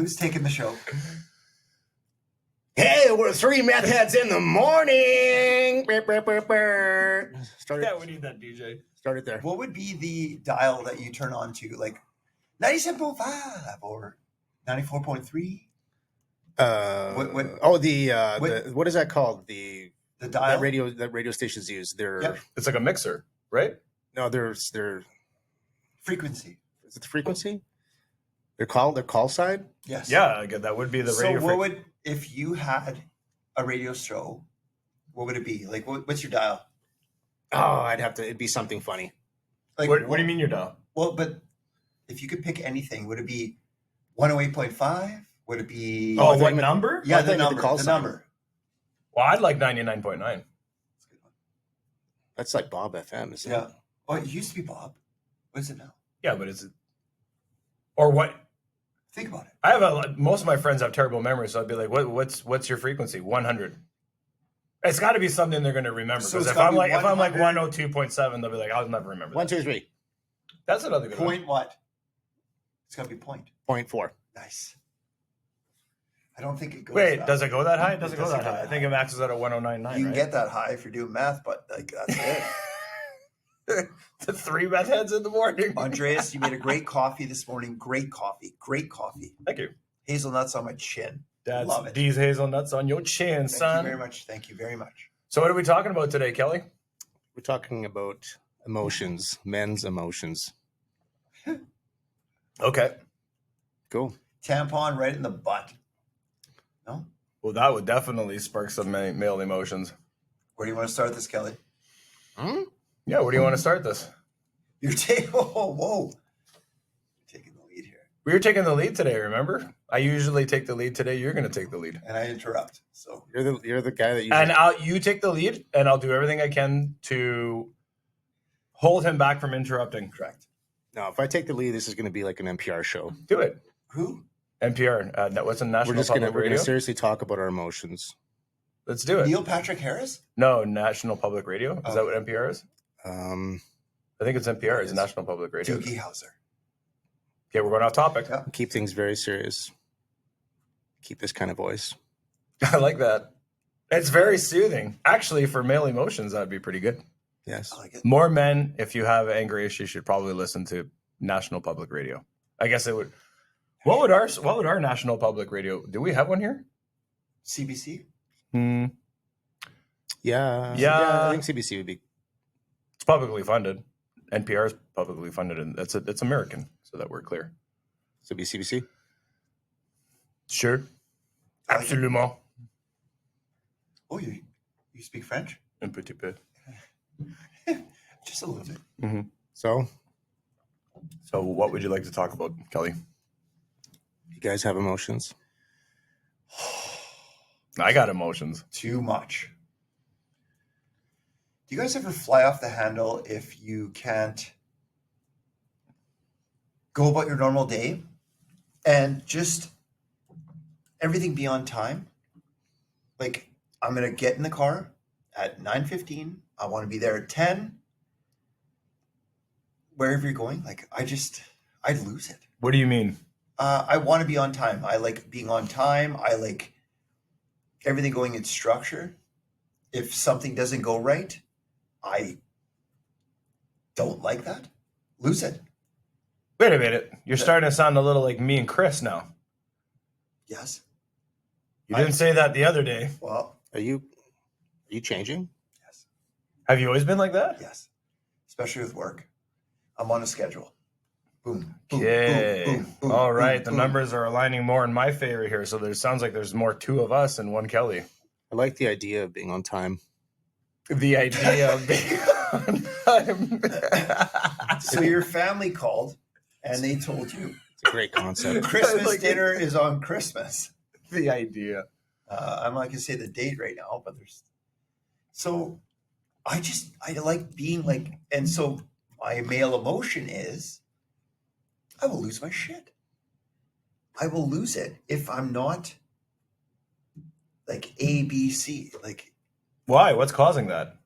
Who's taking the show? Hey, we're 3 meth heads in the morning. Start it. Yeah, we need that DJ. Start it there. What would be the dial that you turn on to, like 97.5 or 94.3? What is that called? The dial? that radio stations use. It's like a mixer, right? No, their frequency. Is it the frequency? Their call sign? Yes. Yeah, that would be the radio. So if you had a radio show, what would it be? Like, what's your dial? Oh, it'd be something funny. Like, what do you mean your dial? Well, but if you could pick anything, would it be 108.5? Would it be... Oh, what number? Yeah, the number. Well, I'd like 99.9. That's a good one. That's like Bob FM, isn't it? Yeah. Well, it used to be Bob. What is it now? Yeah, but is it... Or what? Think about it. I have most of my friends have terrible memories, so I'd be like, what's your frequency? 100. It's got to be something they're going to remember. So Because if I'm like 102.7, they'll be like, I'll never remember. 1, 2, 3. That's another good point. What? It's got to be point. 0.4. Nice. I don't think it goes. Wait, does it go that high? It doesn't go that high. I think it maxes out at 109.9. You can get that high if you're doing math, but like that's it. The 3 meth heads in the morning. Andreas, you made a great coffee this morning. Great coffee. Great coffee. Thank you. Hazelnuts on my chin. That's Love it. These hazelnuts on your chin, son. Thank you very much. Thank you very much. So what are we talking about today, Kelly? We're talking about emotions, men's emotions. Okay. Cool. Tampon right in the butt. No? Well, that would definitely spark some male emotions. Where do you want to start this, Kelly? Yeah, where do you want to start this? You're taking... Whoa. Taking the lead here. We were taking the lead today, remember? I usually take the lead today. You're going to take the lead. And I interrupt. So You're the guy that usually... And you take the lead, and I'll do everything I can to hold him back from interrupting. Correct. No, if I take the lead, this is going to be like an NPR show. Do it. Who? NPR. What's a national public We're radio? going to seriously talk about our emotions. Let's do it. Neil Patrick Harris? No, National Public Radio. Is that what NPR is? I think it's NPR. It's National Public Radio. Doogie Howser. Okay, we're going off topic. Yeah. Keep things very serious. Keep this kind of voice. I like that. It's very soothing. Actually, for male emotions, that'd be pretty good. Yes. I like it. More men, if you have anger issues, should probably listen to National Public Radio. I guess it would. What would our National Public Radio? Do we have one here? CBC? Yeah. I think CBC would be. It's publicly funded. NPR is publicly funded, and it's American, so that we're clear. So it'd be CBC? Sure. Absolument. Oh, you speak French? Un petit peu. Just a little bit. Mm-hmm. So what would you like to talk about, Kelly? you guys have emotions? I got emotions. Too much. Do you guys ever fly off the handle if you can't go about your normal day and just everything be on time? Like, I'm going to get in the car at 9:15. I want to be there at 10. Wherever you're going, like, I'd lose it. What do you mean? I want to be on time. I like being on time. I like everything going in structure. If something doesn't go right, I don't like that. Lose it. Wait a minute. You're starting to sound a little like me and Chris now. Yes. You didn't say that the other day. Well, Are you changing? yes. Have you always been like that? Yes. Especially with work. I'm on a schedule. Boom. boom, Okay. boom, boom, boom, All right. boom, The boom. numbers are aligning more in my favor here. So sounds like there's more 2 of us and 1 Kelly. I like the idea of being on time. The idea of being on time. So your family called and they told you It's a great concept. Christmas Like- dinner is on Christmas. The idea. I'm not going to say the date right now, but there's. So I like being like, and so my male emotion is I will lose my shit. I will lose it if I'm not like A, B, C. Like, Why? What's causing that?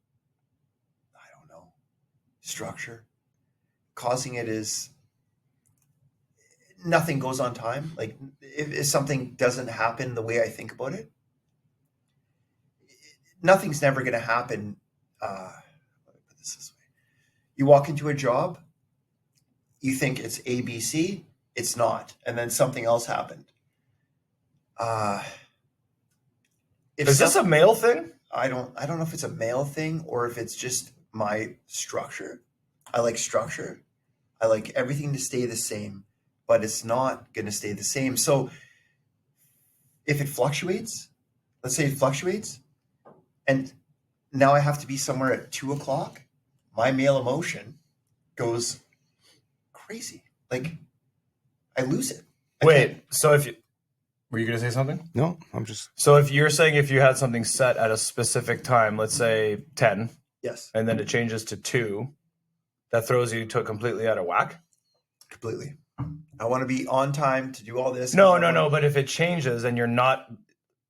I don't know. Structure. Causing it is nothing goes on time. Like if something doesn't happen the way I think about it, nothing's never going to happen. Let me put this way: you walk into a job, you think it's ABC, it's not, and then something else happened. Is this a male thing? I don't know if it's a male thing or if it's just my structure. I like structure. I like everything to stay the same, but it's not going to stay the same. So if it fluctuates, let's say it fluctuates, and now I have to be somewhere at 2:00, my male emotion goes crazy. Like I lose it. Wait, so if you were you going to say something? No, I'm just. So if you're saying if you had something set at a specific time, let's say 10, Yes, and then it changes to 2, that throws you to completely out of whack? completely. I want to be on time to do all this. No. But if it changes and you're not,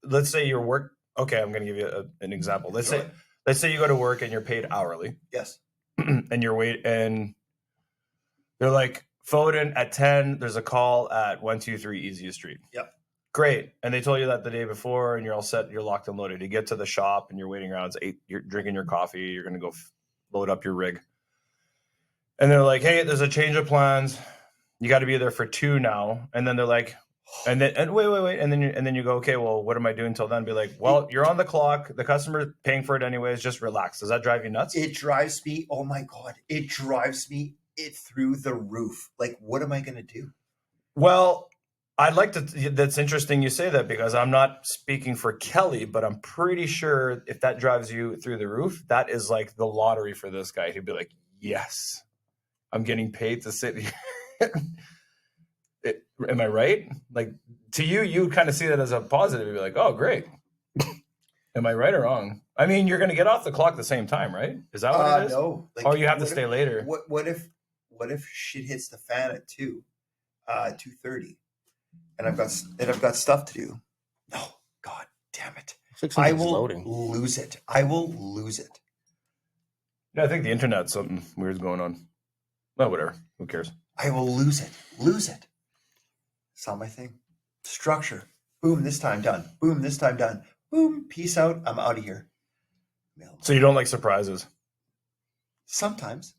let's say your work. Okay, I'm going to give you an example. Let's say you go to work and you're paid hourly, Yes. and and they're like, phone in at 10. There's a call at 123 Easiest Street. Yep. Great. And they told you that the day before, and you're all set. You're locked and loaded. You get to the shop and you're waiting around. It's 8. You're drinking your coffee. You're going to go load up your rig. And they're like, hey, there's a change of plans. You got to be there for 2 now. And then they're like, and wait. And then you go, okay, well, what am I doing till then? Be like, well, you're on the clock. The customer's paying for it anyways. Just relax. Does that drive you nuts? It drives me. Oh my God. It drives me through the roof. Like, what am I going to do? Well, I'd like to. That's interesting you say that, because I'm not speaking for Kelly, but I'm pretty sure if that drives you through the roof, that is like the lottery for this guy. He'd be like, yes, I'm getting paid to sit here. Am I right? Like, to you, you kind of see that as a positive. You'd be like, oh, great. Am I right or wrong? I mean, you're going to get off the clock at the same time, right? Is that what it is? No. Like, or you have to stay later. What if shit hits the fan at 2:30, and I've got stuff to do? No, God damn it! I will lose it. I will lose it. Yeah, I think the internet's something weird's going on. Well, whatever. Who cares? I will lose it. Lose it. It's not my thing. Structure. Boom, this time done. Boom, this time done. Boom, peace out. I'm out of here. So you don't like surprises? Sometimes,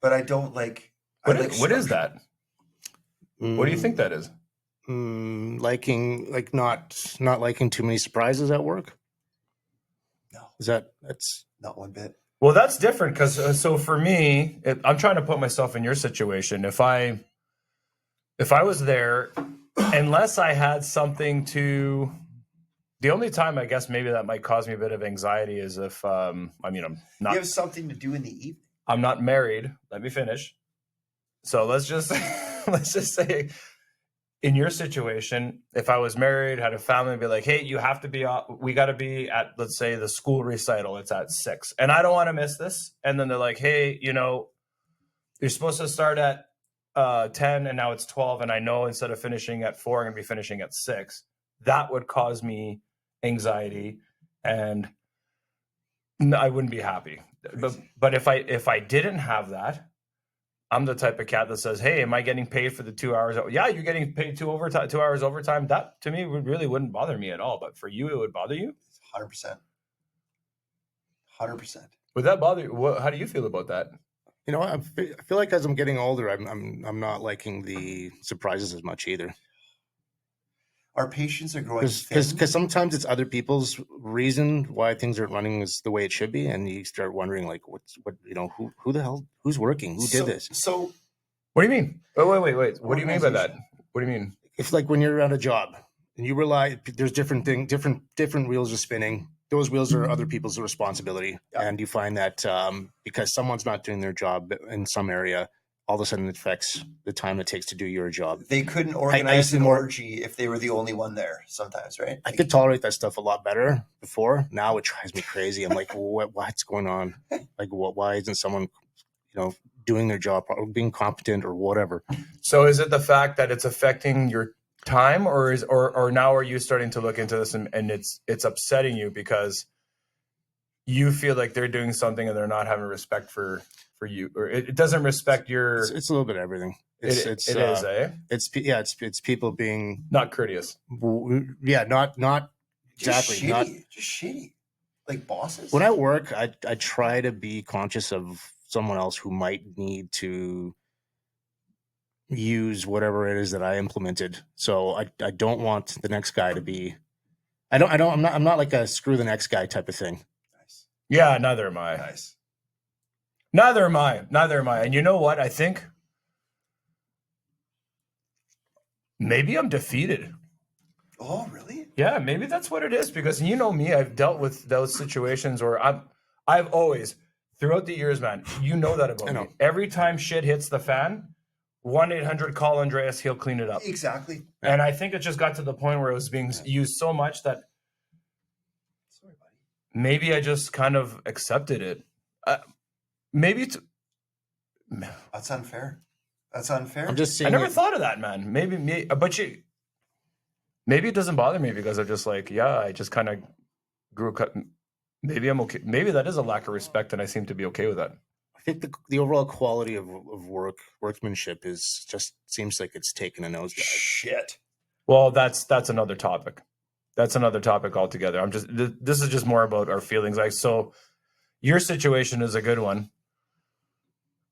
but I don't like. What is that? What do you think that is? Not liking too many surprises at work. No, that's not one bit. Well, that's different because so for me, I'm trying to put myself in your situation. If I was there, unless I had something to, the only time I guess maybe that might cause me a bit of anxiety is if I'm not. You have something to do in the evening. I'm not married. Let me finish. So let's just say, in your situation, if I was married, had a family, be like, hey, you have to be, we got to be at, let's say, the school recital. It's at 6, and I don't want to miss this. And then they're like, hey, you're supposed to start at 10, and now it's 12, and I know instead of finishing at 4, I'm going to be finishing at 6. That would cause me anxiety, and I wouldn't be happy. But if I didn't have that, I'm the type of cat that says, hey, am I getting paid for the 2 hours? Yeah, you're getting paid 2 hours overtime. That to me really wouldn't bother me at all. But for you, it would bother you? 100%. 100%. Would that bother you? How do you feel about that? I feel like as I'm getting older, I'm not liking the surprises as much either. Our patients are growing thin. Because sometimes it's other people's reason why things aren't running as the way it should be, and you start wondering like, who the hell, who's working, who did this? So, what do you mean? Wait. What do you mean by that? What do you mean? If like when you're at a job and you realize there's different wheels are spinning, those wheels are other people's responsibility, and you find that because someone's not doing their job in some area, all of a sudden it affects the time it takes to do your job. They couldn't organize an orgy if they were the only one there sometimes, right? I could tolerate that stuff a lot better before. Now it drives me crazy. I'm like, what's going on? Like, why isn't someone, doing their job or being competent or whatever? So is it the fact that it's affecting your time, or now are you starting to look into this and it's upsetting you because you feel like they're doing something and they're not having respect for you, or it doesn't respect your. It's a little bit of everything. It is, eh? It's people being Not courteous. not Just exactly shitty. not. Just shitty. Like bosses. When I work, I try to be conscious of someone else who might need to use whatever it is that I implemented. So I don't want the next guy to be. I'm not like a screw the next guy type of thing. Nice. Yeah, neither am I. Nice. Neither am I. Neither am I. And you know what? I think maybe I'm defeated. Oh, really? Yeah, maybe that's what it is. Because you know me, I've dealt with those situations where I've always, throughout the years, man, you know that about I know. me. Every time shit hits the fan, 1-800 call Andreas, he'll clean it up. Exactly. And I think it just got to the point where it was being used so much that Sorry, buddy. maybe I just kind of accepted it. Maybe it's. That's unfair. That's unfair. I'm just I saying. never thought of that, man. Maybe me, but maybe it doesn't bother me because I'm just like, yeah, I just kind of grew. Maybe I'm okay. Maybe that is a lack of respect, and I seem to be okay with that. I think the overall quality of workmanship is just seems like it's taken a nosedive. Shit. Well, that's another topic. That's another topic altogether. This is just more about our feelings. Like, so your situation is a good one.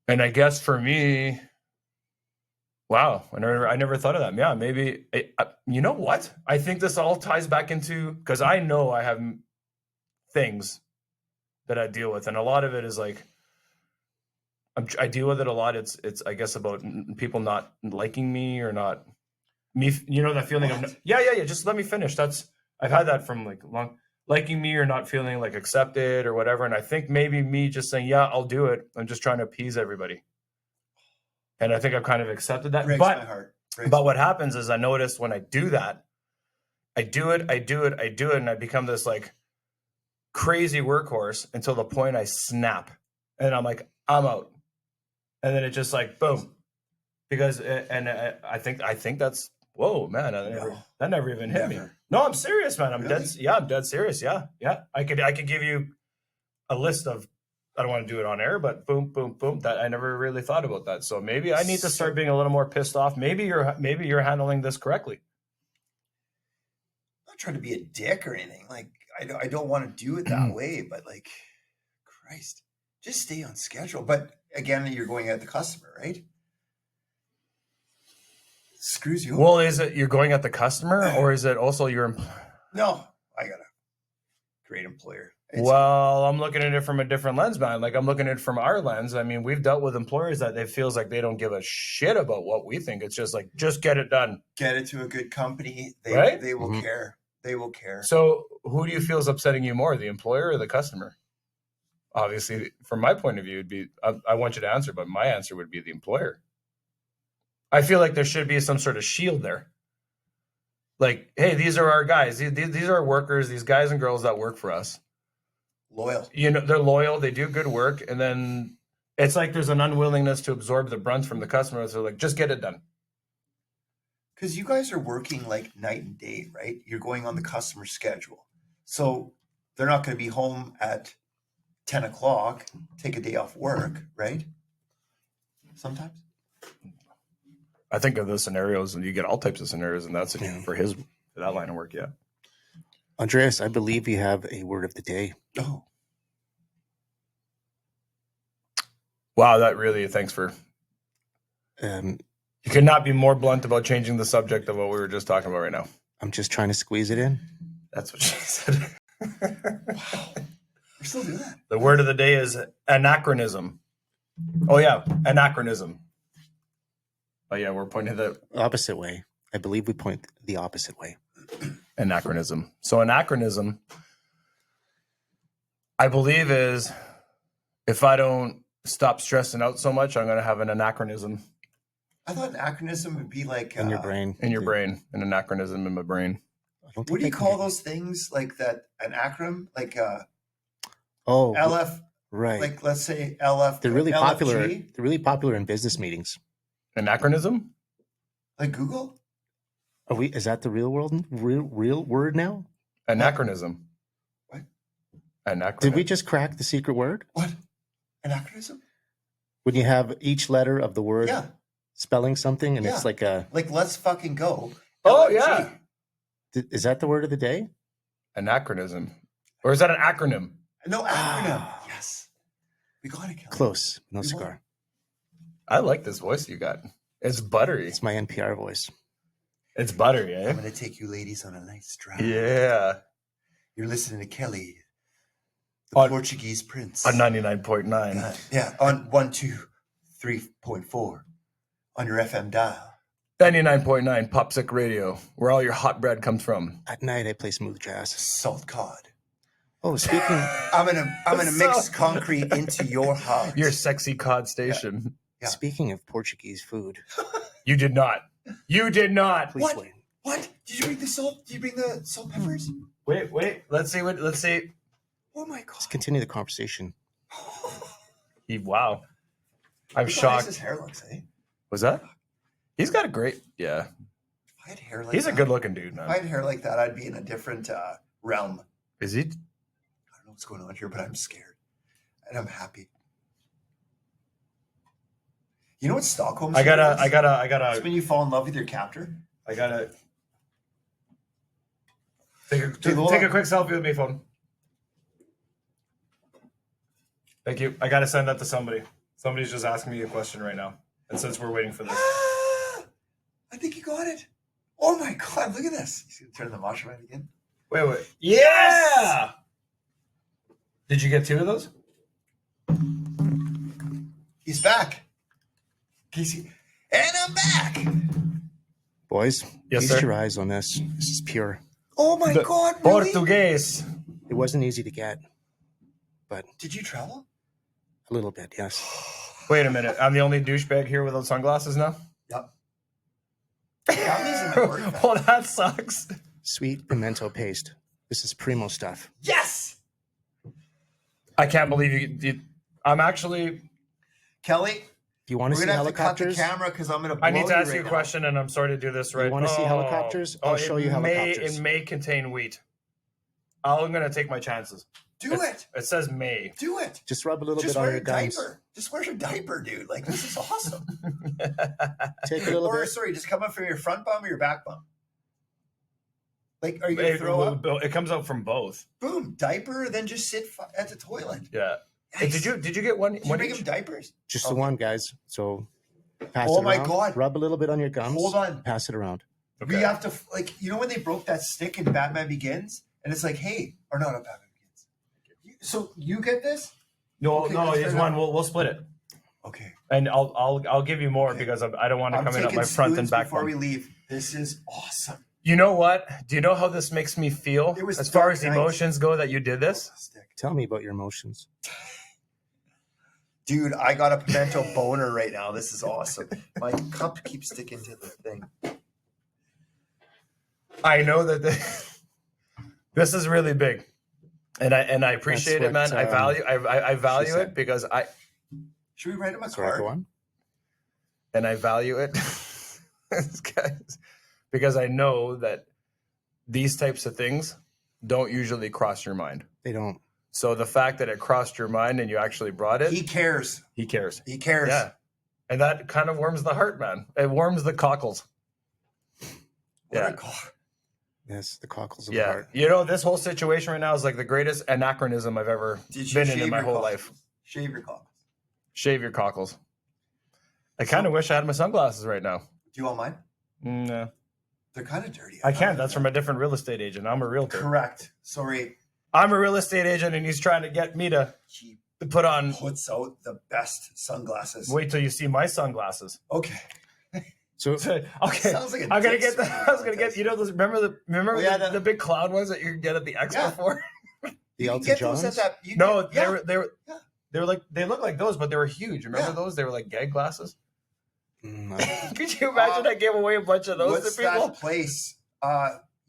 And I guess for me, wow, I never thought of that. Yeah, maybe, you know what? I think this all ties back into, because I know I have things that I deal with. And a lot of it is like, I deal with it a lot. It's I guess about people not liking me or not me. You know, that feeling of, yeah. Just let me finish. I've had that from like long, liking me or not feeling like accepted or whatever. And I think maybe me just saying, yeah, I'll do it. I'm just trying to appease everybody. And I think I've kind of accepted that. Breaks my heart. But what happens is I notice when I do that, I do it. And I become this like crazy workhorse until the point I snap. And I'm like, I'm out. And then it just like, boom. Because, I think that's, whoa, man, that never even hit me. No, I'm serious, man. I'm dead serious. Yeah. I could give you a list of, I don't want to do it on air, but boom, boom, boom. That I never really thought about that. So maybe I need to start being a little more pissed off. Maybe you're handling this correctly. I'm not trying to be a dick or anything. Like, I don't want to do it that way, but like, Christ, just stay on schedule. But again, you're going at the customer, right? It screws you over. Well, is it you're going at the customer or is it also your No, I got a great employer. Well, I'm looking at it from a different lens, man. Like I'm looking at it from our lens. I mean, we've dealt with employers that it feels like they don't give a shit about what we think. It's just like, just get it done. Get it to a good company. They will Mm-hmm. care. They will care. So who do you feel is upsetting you more, the employer or the customer? Obviously, from my point of view, it'd be, I want you to answer, but my answer would be the employer. I feel like there should be some sort of shield there. Like, hey, these are our guys. These are our workers, these guys and girls that work for us. Loyal. You know, they're loyal, they do good work, and then it's like there's an unwillingness to absorb the brunt from the customers. They're like, just get it done. Because you guys are working like night and day, right? You're going on the customer schedule. So they're not going to be home at 10 o'clock, take a day off work, right? Sometimes. I think of those scenarios, and you get all types of scenarios, and that's for that line of work, yeah. Andreas, I believe you have a word of the day. Oh. Wow, that really, thanks for... you could not be more blunt about changing the subject of what we were just talking about right now. I'm just trying to squeeze it in. That's what she said. Wow. We're still doing that. The word of the day is anachronism. Oh, yeah, anachronism. Oh, yeah, we're pointing the Opposite way. I believe we point the opposite way. Anachronism. So anachronism, I believe, is if I don't stop stressing out so much, I'm going to have an anachronism. I thought anachronism would be like In your brain. In your brain. An anachronism in my brain. What do you call those things? Like that, an acronym, like LF. Right. Like let's say LF. They're really LFG, popular. They're really popular in business meetings. Anachronism? Like Google. Is that the real word now? Anachronism. What? Did we just crack the secret word? What? Anachronism? When you have each letter of the word Yeah. spelling something, and Yeah. it's like a. Like, let's fucking go. Oh, LFG. yeah. Is that the word of the day? Anachronism. Or is that an acronym? No, acronym. Yes. We got it, Kelly. Close. No We won. cigar. I like this voice you got. It's buttery. It's my NPR voice. It's buttery, eh? I'm going to take you ladies on a nice drive. Yeah. You're listening to Kelly, the On- Portuguese prince. On 99.9. Yeah, on 123.4 on your FM dial. 99.9 Popsick Radio, where all your hot bread comes from. At night, I play smooth jazz. Salt cod. Oh, speaking. I'm gonna mix concrete into your heart. Your sexy cod station. Yeah. Speaking of Portuguese food, You did not. You did not. please What? wait. What? Did you bring the salt? Did you bring the salt peppers? Wait. Let's see. Oh my god! Let's continue the conversation. Wow. I'm Look how nice shocked. his hair looks, eh? Was that? He's got a great. Yeah. If I had hair like He's that, a good looking dude, If I man. had hair like that, I'd be in a different realm. Is he? I don't know what's going on here, but I'm scared and I'm happy. You know what Stockholm? I syndrome is? It's gotta when you fall in love with your captor. take a hold take a on. quick selfie with me, phone. Thank you. I gotta send that to somebody. Somebody's just asking me a question right now. And since we're waiting for this. I think you got it. Oh my god! Look at this. He's gonna turn the washing right again. Wait. Yeah! Did you get 2 of those? He's back. Casey, and I'm back. Boys, Yes, feast sir. your eyes on this. This is pure. Oh my god! Really? Portuguese. It wasn't easy to get, but Did you travel? a little bit, yes. Wait a minute. I'm the only douchebag here without sunglasses now? Yep. Got these in my work bag. Well, that sucks. Sweet pimento paste. This is primo stuff. Yes, I can't believe you. I'm actually. Kelly. Do you want to We're see gonna have to cut the helicopters? camera because I'm gonna. Blow I need to ask right you a now. question, and I'm sorry to do this right. wanna see helicopters? I'll show you helicopters. It may contain wheat. I'm going to take my chances. Do it. It says may. Do it. Just rub a little Just bit on wear your a gums. diaper. Just wear your diaper, dude. Like, this is awesome. Take a little Or bit. sorry, just come up from your front bum or your back bum. Like, are you gonna It, throw up? it comes out from both. Boom, diaper. Then just sit at the toilet. Yeah. Hey, Nice. did you get one? Did you one bring each? him diapers? Just Okay. the one, guys. So pass Oh it my around. God. Rub a little bit on your gums. Hold on. Pass it around. Okay. We have to like, you know when they broke that stick in Batman Begins, and it's like, hey, or not Batman Begins. So you get this? No, Okay, no, that's it's fair one. enough. We'll split it, Okay. and I'll give you more Okay. because I don't want to I'm come in up taking my front and spoons back. before Bump. we leave. This is awesome. You know what? Do you know how this makes me feel It was as far dark as night. emotions go that you did this? Stick. Tell me about your emotions. Dude, I got a pimento boner right now. This is awesome. My cup keeps sticking to the thing. I know that this is really big, and I appreciate it, That's man. what, I value she said. it because I Should we write him a Sorry, card? go on. and I value it guys, because I know that these types of things don't usually cross your mind. They don't. So the fact that it crossed your mind and you actually brought it, He cares. he cares. He cares. Yeah. And that kind of warms the heart, man. It warms the cockles. What Yeah. a call. Yes, the cockles of the Yeah. heart. You know, this whole situation right now is like the greatest anachronism I've ever Did you been shave in my your whole cockles? life. Shave your cockles. Shave your cockles. I kind of wish I had my sunglasses right now. Do you want mine? No. They're kind of dirty. I can't. That's from a different real estate agent. I'm a realtor. Correct. Sorry. I'm a real estate agent and he's trying to get me to He put on. puts out the best sunglasses. Wait till you see my sunglasses. Okay. So Okay. Sounds like a I'm gonna dick get the. swinging I was gonna get. contest. You know those? Remember Oh, yeah, the big cloud ones that you could get at the expo Yeah. for? the You can Elton get those Johns. at that. You No, can- they yeah. were Yeah. they were like they look like those, but they were huge. Remember Yeah. those? They were like gag glasses. I- Could you imagine I gave away a bunch of those What's to people? that place?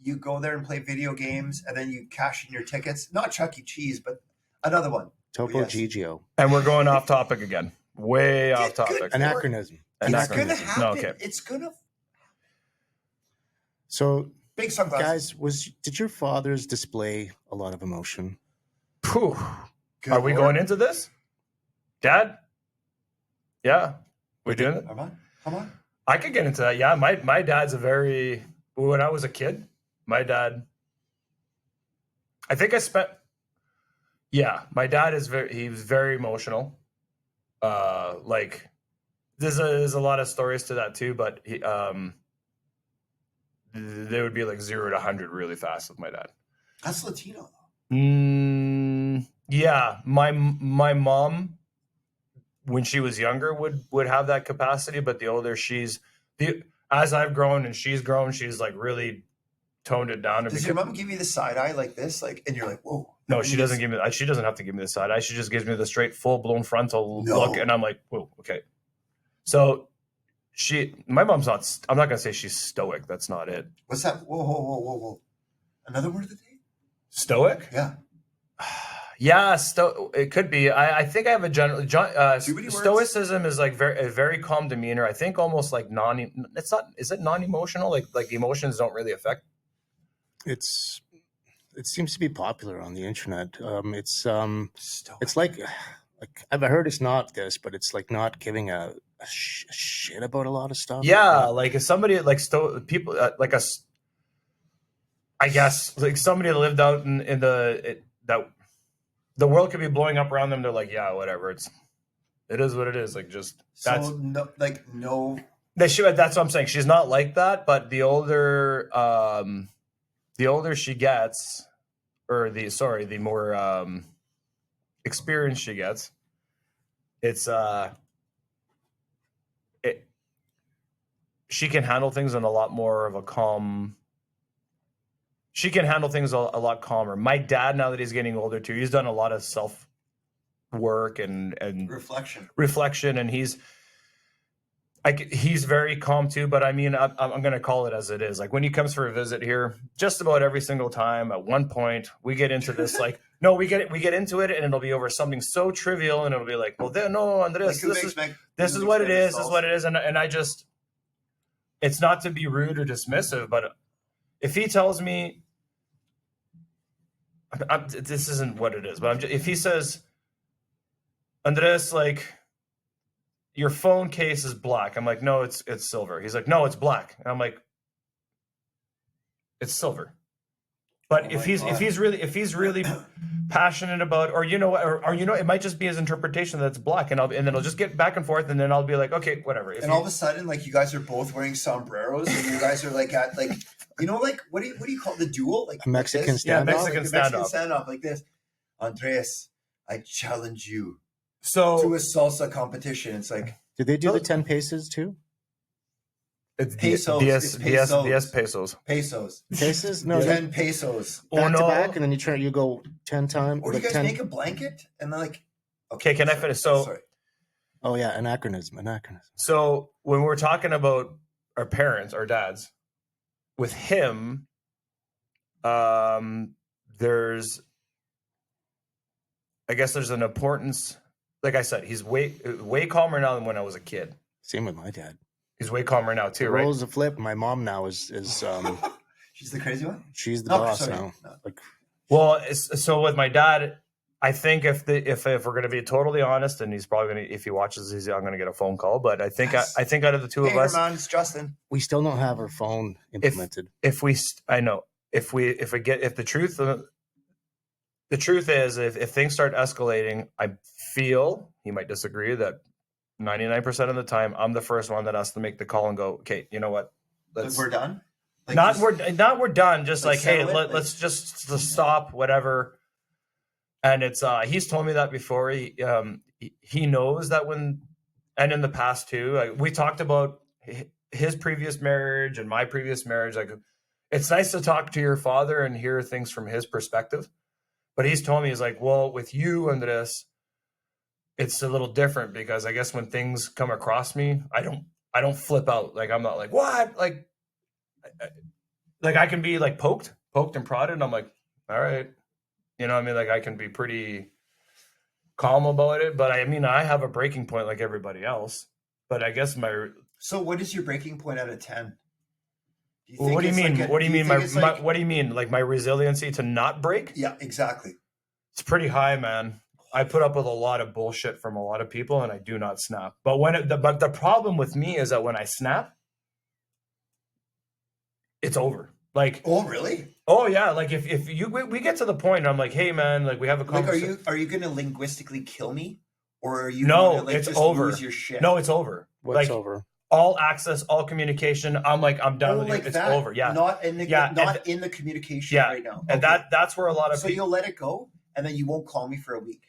You go there and play video games, and then you cash in your tickets. Not Chuck E. Cheese, but another one. Topo Yes. Gigio. And we're going off topic again. Way off Good- topic. Anachronism. It's Anachronism. gonna Anachronism. happen. No, okay. It's gonna. So, Big sunglasses. guys, did your fathers display a lot of emotion? Whew. Good Are we Lord. going into this? Dad? Yeah. We're doing it? Come on. I could get into that. Yeah, my dad's when I was a kid, my dad, I think my dad he was very emotional. Like there's a lot of stories to that too, but they would be like 0 to 100 really fast with my dad. That's Latino. Yeah, my mom, when she was younger, would have that capacity, but the older as I've grown and she's grown, she's like really toned it down. Does your mom give you the side eye like this, like, and you're like, whoa? No, she doesn't give me. She doesn't have to give me the side eye. She just gives me the straight, full blown frontal look, and I'm like, whoa, okay. So my mom's not. I'm not gonna say she's stoic. That's not it. What's that? Whoa! Another word of the day? Stoic? Yeah. Yeah, it could be. I think I have a general. Too many words? Stoicism is like a very calm demeanor. I think almost like It's not. Is it non-emotional? Like emotions don't really affect. It seems to be popular on the internet. It's Stoic. like I've heard it's not this, but it's like not giving a shit about a lot of stuff. Yeah, like if somebody like people like us. I guess like somebody that lived out in that the world could be blowing up around them. They're like, yeah, whatever. It is what it is. Like just that's no. That's what I'm saying. She's not like that, but the older she gets, or the more experience she gets, she can handle things in a lot more of a calm. She can handle things a lot calmer. My dad, now that he's getting older too, he's done a lot of self work and reflection, and he's very calm too. But I mean, I'm going to call it as it is. Like when he comes for a visit here, just about every single time, at one point we get into this like, no, we get into it, and it'll be over something so trivial, and it'll be like, well, no, Andres, this is what it is. This is what it is, and I just, it's not to be rude or dismissive, but if he tells me, this isn't what it is, but if he says, Andres, like, your phone case is black. I'm like, no, it's silver. He's like, no, it's black. And I'm like, it's silver. But if he's really passionate about, or it might just be his interpretation that it's black, and then it'll just get back and forth, and then I'll be like, okay, whatever. All of a sudden, like you guys are both wearing sombreros, and you guys are like at like, like what do you call the duel? Like Mexican standoff. Yeah, Mexican standoff like this. Andres, I challenge you to a salsa competition. It's like, did they do the 10 paces too? It's pesos. Pesos. Pesos? No, 10 pesos. Back to back, and then you go 10 times. Or do you guys make a blanket and then like? Okay, can I finish? So, sorry. Oh yeah, anachronism. So when we're talking about our parents, our dads, with him, there's an importance. Like I said, he's way calmer now than when I was a kid. Same with my dad. He's way calmer now too, right? Roles a flip. My mom now is she's the crazy one. She's the boss now. No. Like, well, so with my dad, I think if we're going to be totally honest, and he's probably going to, if he watches this, I'm going to get a phone call. But I think out of the two of us, man, it's Justin. We still don't have our phone implemented. If the truth is, if things start escalating, I feel, he might disagree, that 99% of the time, I'm the first one that has to make the call and go, okay, you know what? We're done. Like we're done. Just like hey, let's just stop, whatever. And it's he's told me that before. He knows that and in the past too. We talked about his previous marriage and my previous marriage. Like, it's nice to talk to your father and hear things from his perspective. But he's told me, he's like, well, with you and this, it's a little different, because I guess when things come across me, I don't flip out. Like, I'm not like, what? Like I can be like poked and prodded, and I'm like, all right. You know what I mean? Like, I can be pretty calm about it, but I mean, I have a breaking point like everybody else. But I guess So what is your breaking point out of 10? What do you mean? What do you mean? What do you mean? Like my resiliency to not break? Yeah, exactly. It's pretty high, man. I put up with a lot of bullshit from a lot of people, and I do not snap. But but the problem with me is that when I snap, it's over. Like, Oh, really? oh yeah, like if we get to the point, and I'm like, hey man, like we have a Like, conversation. are you going to linguistically kill me, or are you No, going to it's just over. lose your shit? No, it's over. What's like, over? All access, all communication. I'm like, I'm done with like you. It's that. over. Yeah, Not in the in the communication right now. and Okay. that's where a lot of So people. you'll let it go, and then you won't call me for a week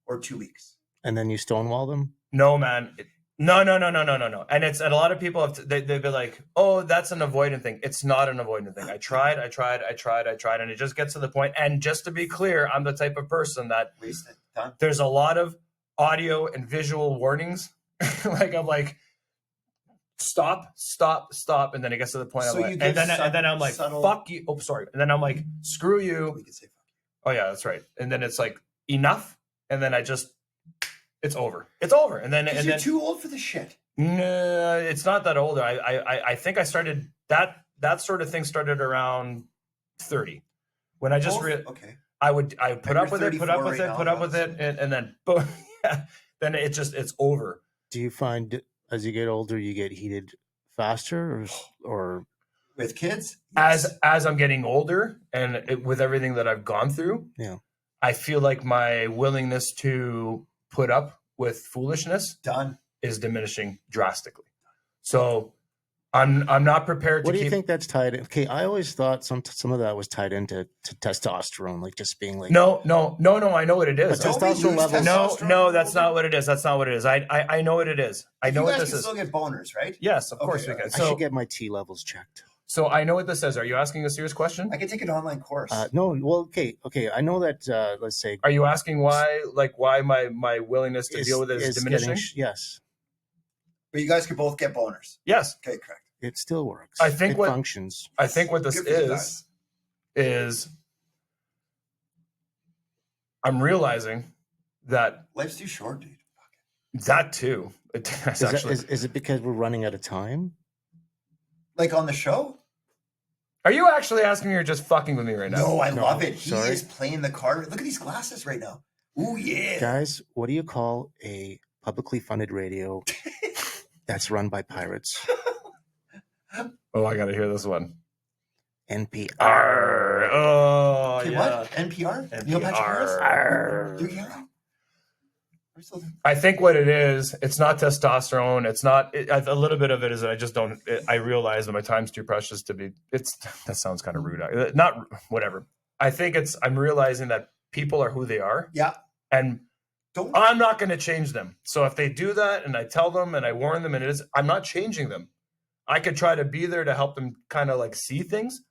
or 2 weeks. And then you stonewall them? No, man. No. And a lot of people have they'd be like, "Oh, that's an avoidant thing." It's not an avoidant thing. I tried, and it just gets to the point. And just to be clear, I'm the type of person that Wasted time. there's a lot of audio and visual warnings. Like I'm like, stop, and then it gets to the point. So I'm like, you give and then I'm like, subtle- fuck you. Oh, sorry. And then I'm like, screw you. We could say fuck Oh yeah, that's right. And then it's like enough. And then it's over. It's over. And then you. 'Cause and you're then too old for this shit. no, it's not that old. I think I started that sort of thing started around 30. When I just Okay. I put And up you're with it, put up 34 with right it, now, put up with it, and then boom, yeah, then it's over. Do you find as you get older, you get heated faster or With kids, As I'm getting older and with everything that I've gone through, Yeah. I feel like my willingness to put up with foolishness done. is diminishing drastically. So I'm not prepared to what do you keep. think that's tied in? Okay, I always thought some of that was tied into testosterone, like just being like No, I know what it is. But Don't we testosterone lose levels- testosterone No, that's over? not what it is. That's not what it is. I know what it is. I know You what guys this can is. still get boners, right? Yes, of Okay, course we all can. right. I So should get my T levels checked. so I know what this is. Are you asking a serious question? I can take an online course. No, well, okay. I know that. Let's say Are you asking why my willingness to deal with it is diminishing? Yes, But you guys could both get boners. Yes. Okay, correct. it still works. I think it what- functions. I think what this Good for you guys. is I'm realizing that Life's too short, dude. that too. That's actually. Is it because we're running out of time? Like on the show? Are you actually asking me or just fucking with me right now? No, I No, love it. He sorry. is playing the card. Look at these glasses right now. Ooh, yeah. Guys, what do you call a publicly funded radio that's run by pirates? Oh, I gotta hear this one. NPR. Arr, oh, Okay, yeah. what? NPR? Neil Patrick Harris? Arr. Do you hear that? We're still- I think what it is, it's not testosterone. It's not a little bit of it is I just don't. I realize that my time's too precious to be. It's that sounds kind of rude. Not whatever. I think I'm realizing that people are who they are, Yeah. and Don't. I'm not going to change them. So if they do that, and I tell them, and I warn them, and I'm not changing them. I could try to be there to help them kind of like see things,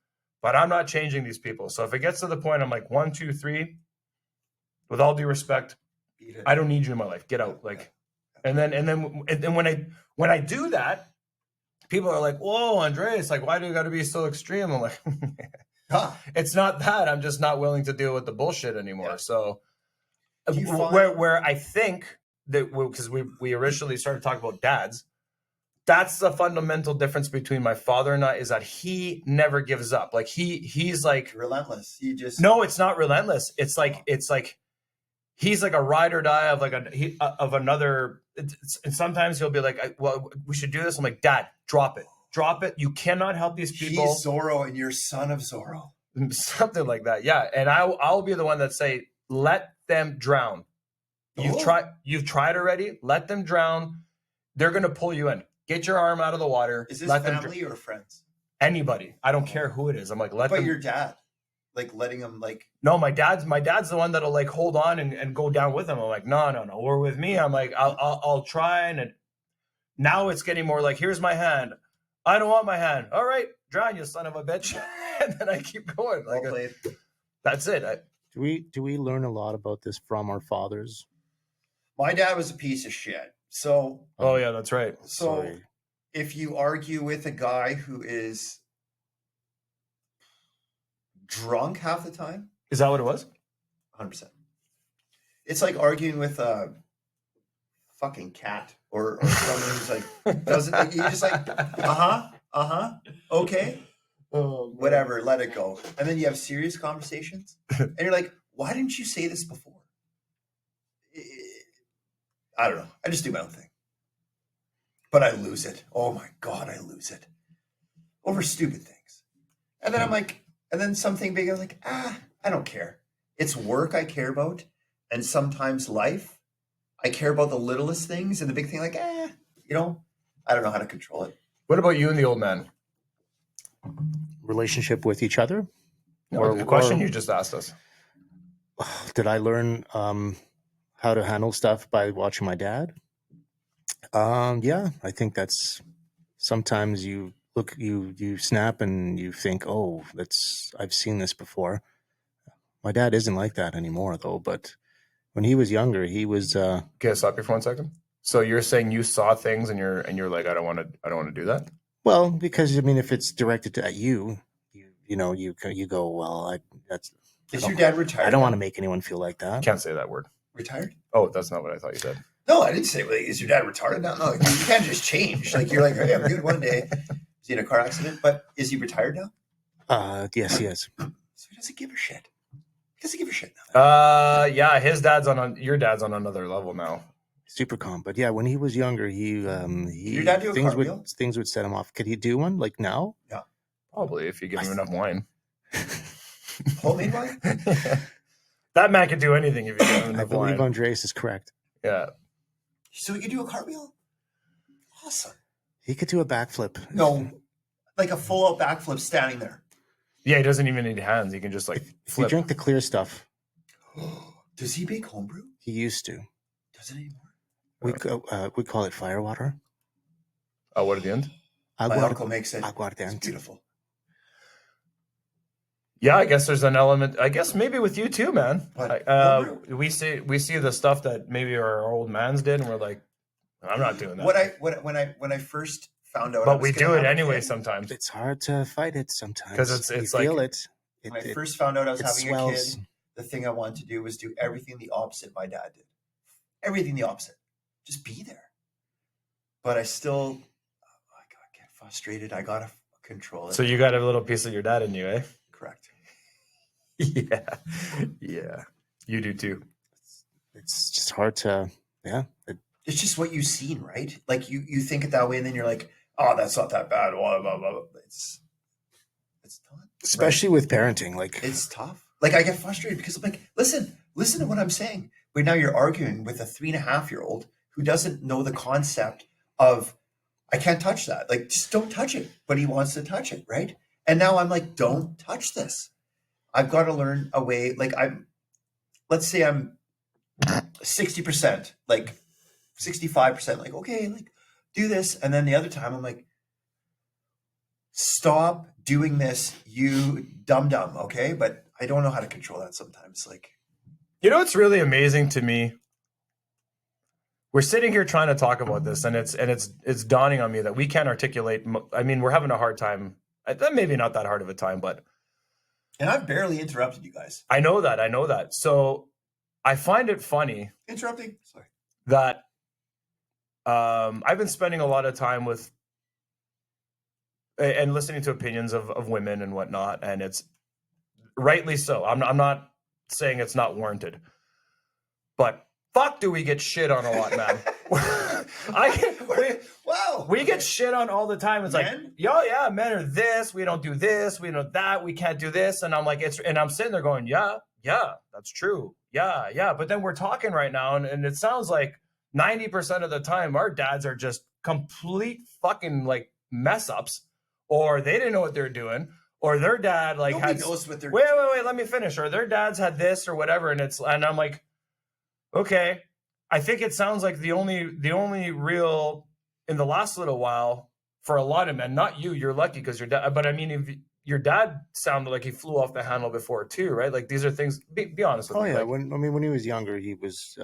but I'm not changing these people. So if it gets to the point, I'm like 1, 2, 3. With all due respect, Beat it. I don't need you in my life. Get out. Like, and then when I do that, people are like, "Whoa, Andreas, like, why do you got to be so extreme?" I'm like, Huh. it's not that. I'm just not willing to deal with the bullshit anymore. Yeah. So, Do you find- where I think that because we originally started talking about dads, that's the fundamental difference between my father and I is that he never gives up. Like he's like Relentless. You just. no, it's not relentless. It's like he's like a ride or die of like of another. And sometimes he'll be like, "Well, we should do this." I'm like, "Dad, drop it. You cannot help these people." He's Zorro and you're son of Zorro. Something like that, yeah. And I'll be the one that say, "Let them drown. You've Oh. tried already. Let them drown. They're gonna pull you in. Get your arm out of the water. Is this let them family or friends? anybody. I don't care who it is. I'm like, let But them. your dad, like letting him like. No, my dad's the one that'll like hold on and go down with him. I'm like, no. Or with me, I'm like, I'll try and now it's getting more like, here's my hand. I don't want my hand. All right, drown, you son of a bitch. And then I keep going. Well Like played. that's it. Do we learn a lot about this from our fathers? My dad was a piece of shit. So Oh yeah, that's right. So Sorry. if you argue with a guy who is drunk half the time, Is that what it was? 100%. It's like arguing with a fucking cat or someone who's like, doesn't, like, you just like, okay, Oh, whatever, let it go. And then you have serious conversations and you're like, why didn't you say this before? I don't know. I just do my own thing. But I lose it. Oh my God, I lose it. Over stupid things. And then I'm like, and then something big, I'm like, I don't care. It's work I care about. And sometimes life, I care about the littlest things, and the big thing, like, you know, I don't know how to control it. What about you and the old man? Relationship with each other? No, the question you just asked us. Did I learn how to handle stuff by watching my dad? Yeah, I think that's sometimes you look, you snap and you think, oh, I've seen this before. My dad isn't like that anymore, though. But when he was younger, he was. Can I stop you for 1 second? So you're saying you saw things and you're like, I don't want to do that. Well, because I mean, if it's directed at you, you go, well, Is your dad retired? I don't want to make anyone feel like that. Can't say that word. Retired? Oh, that's not what I thought you said. No, I didn't say, like, is your dad retarded? No, you can't just change. Like, you're like, hey, I'm good one day. Is he in a car accident? But is he retired now? Yes, he is. So he doesn't give a shit. He doesn't give a shit now. Yeah, your dad's on another level now. Super calm. But yeah, when he was younger, he your dad do a cartwheel? Things would set him off. Could he do one like now? Yeah. Probably if you give him enough wine. Homemade wine? That man can do anything if you give him enough I believe wine. Andreas is correct. Yeah. So he could do a cartwheel? Awesome. He could do a backflip. No, like a full-out backflip standing there. Yeah, he doesn't even need hands. He can just like If you flip. drink the clear stuff, Does he make homebrew? he used to. Doesn't anymore? We call it firewater. Oh, what at the end? My uncle makes it. It's Aguardiente. beautiful. Yeah, I guess there's an element. I guess maybe with you too, man. What? We see the stuff that maybe our old mans did, and we're like, I'm not doing that. When I first found out, I But was we gonna do it have a anyway kid, sometimes. It's hard to fight it sometimes 'Cause it's you like- feel it. When I first found out I was it having a swells. kid, the thing I wanted to do was do everything the opposite my dad did. Everything the opposite. Just be there. But I still, I get frustrated. I gotta control it. So you got a little piece of your dad in you, eh? Correct. Yeah, yeah. You do too. It's just hard to, yeah. It's just what you've seen, right? Like you think it that way, and then you're like, oh, that's not that bad. Blah, blah, blah. It's not. Especially with parenting, like It's tough. Like I get frustrated because I'm like, listen to what I'm saying. But now you're arguing with a 3.5-year-old who doesn't know the concept of I can't touch that. Like, just don't touch it. But he wants to touch it, right? And now I'm like, don't touch this. I've got to learn a way. Like let's say I'm 60%, like 65%, like, okay, like do this. And then the other time I'm like, stop doing this, you dumb, okay? But I don't know how to control that sometimes. Like, You know what's really amazing to me? We're sitting here trying to talk about this, and it's dawning on me that we can't articulate. I mean, we're having a hard time. Maybe not that hard of a time, but and I've barely interrupted you guys. I know that. So I find it funny Interrupting? Sorry. that I've been spending a lot of time with and listening to opinions of women and whatnot, and it's rightly so. I'm not saying it's not warranted, but fuck, do we get shit on a lot, man? We get shit on all the time. It's Men? like, yeah, men are this. We don't do this. We don't that. We can't do this. And I'm like, and I'm sitting there going, yeah, that's true. Yeah. But then we're talking right now, and it sounds like 90% of the time our dads are just complete fucking like mess ups, or they didn't know what they're doing, or their dad like Nobody had knows what they're wait, let me finish, or their dads had this or whatever, and I'm like, okay, I think it sounds like the only real in the last little while for a lot of men, not you, you're lucky because your dad, but I mean, if your dad sounded like he flew off the handle before too, right? Like these are things, be honest with oh me. yeah, like, when he was younger, he was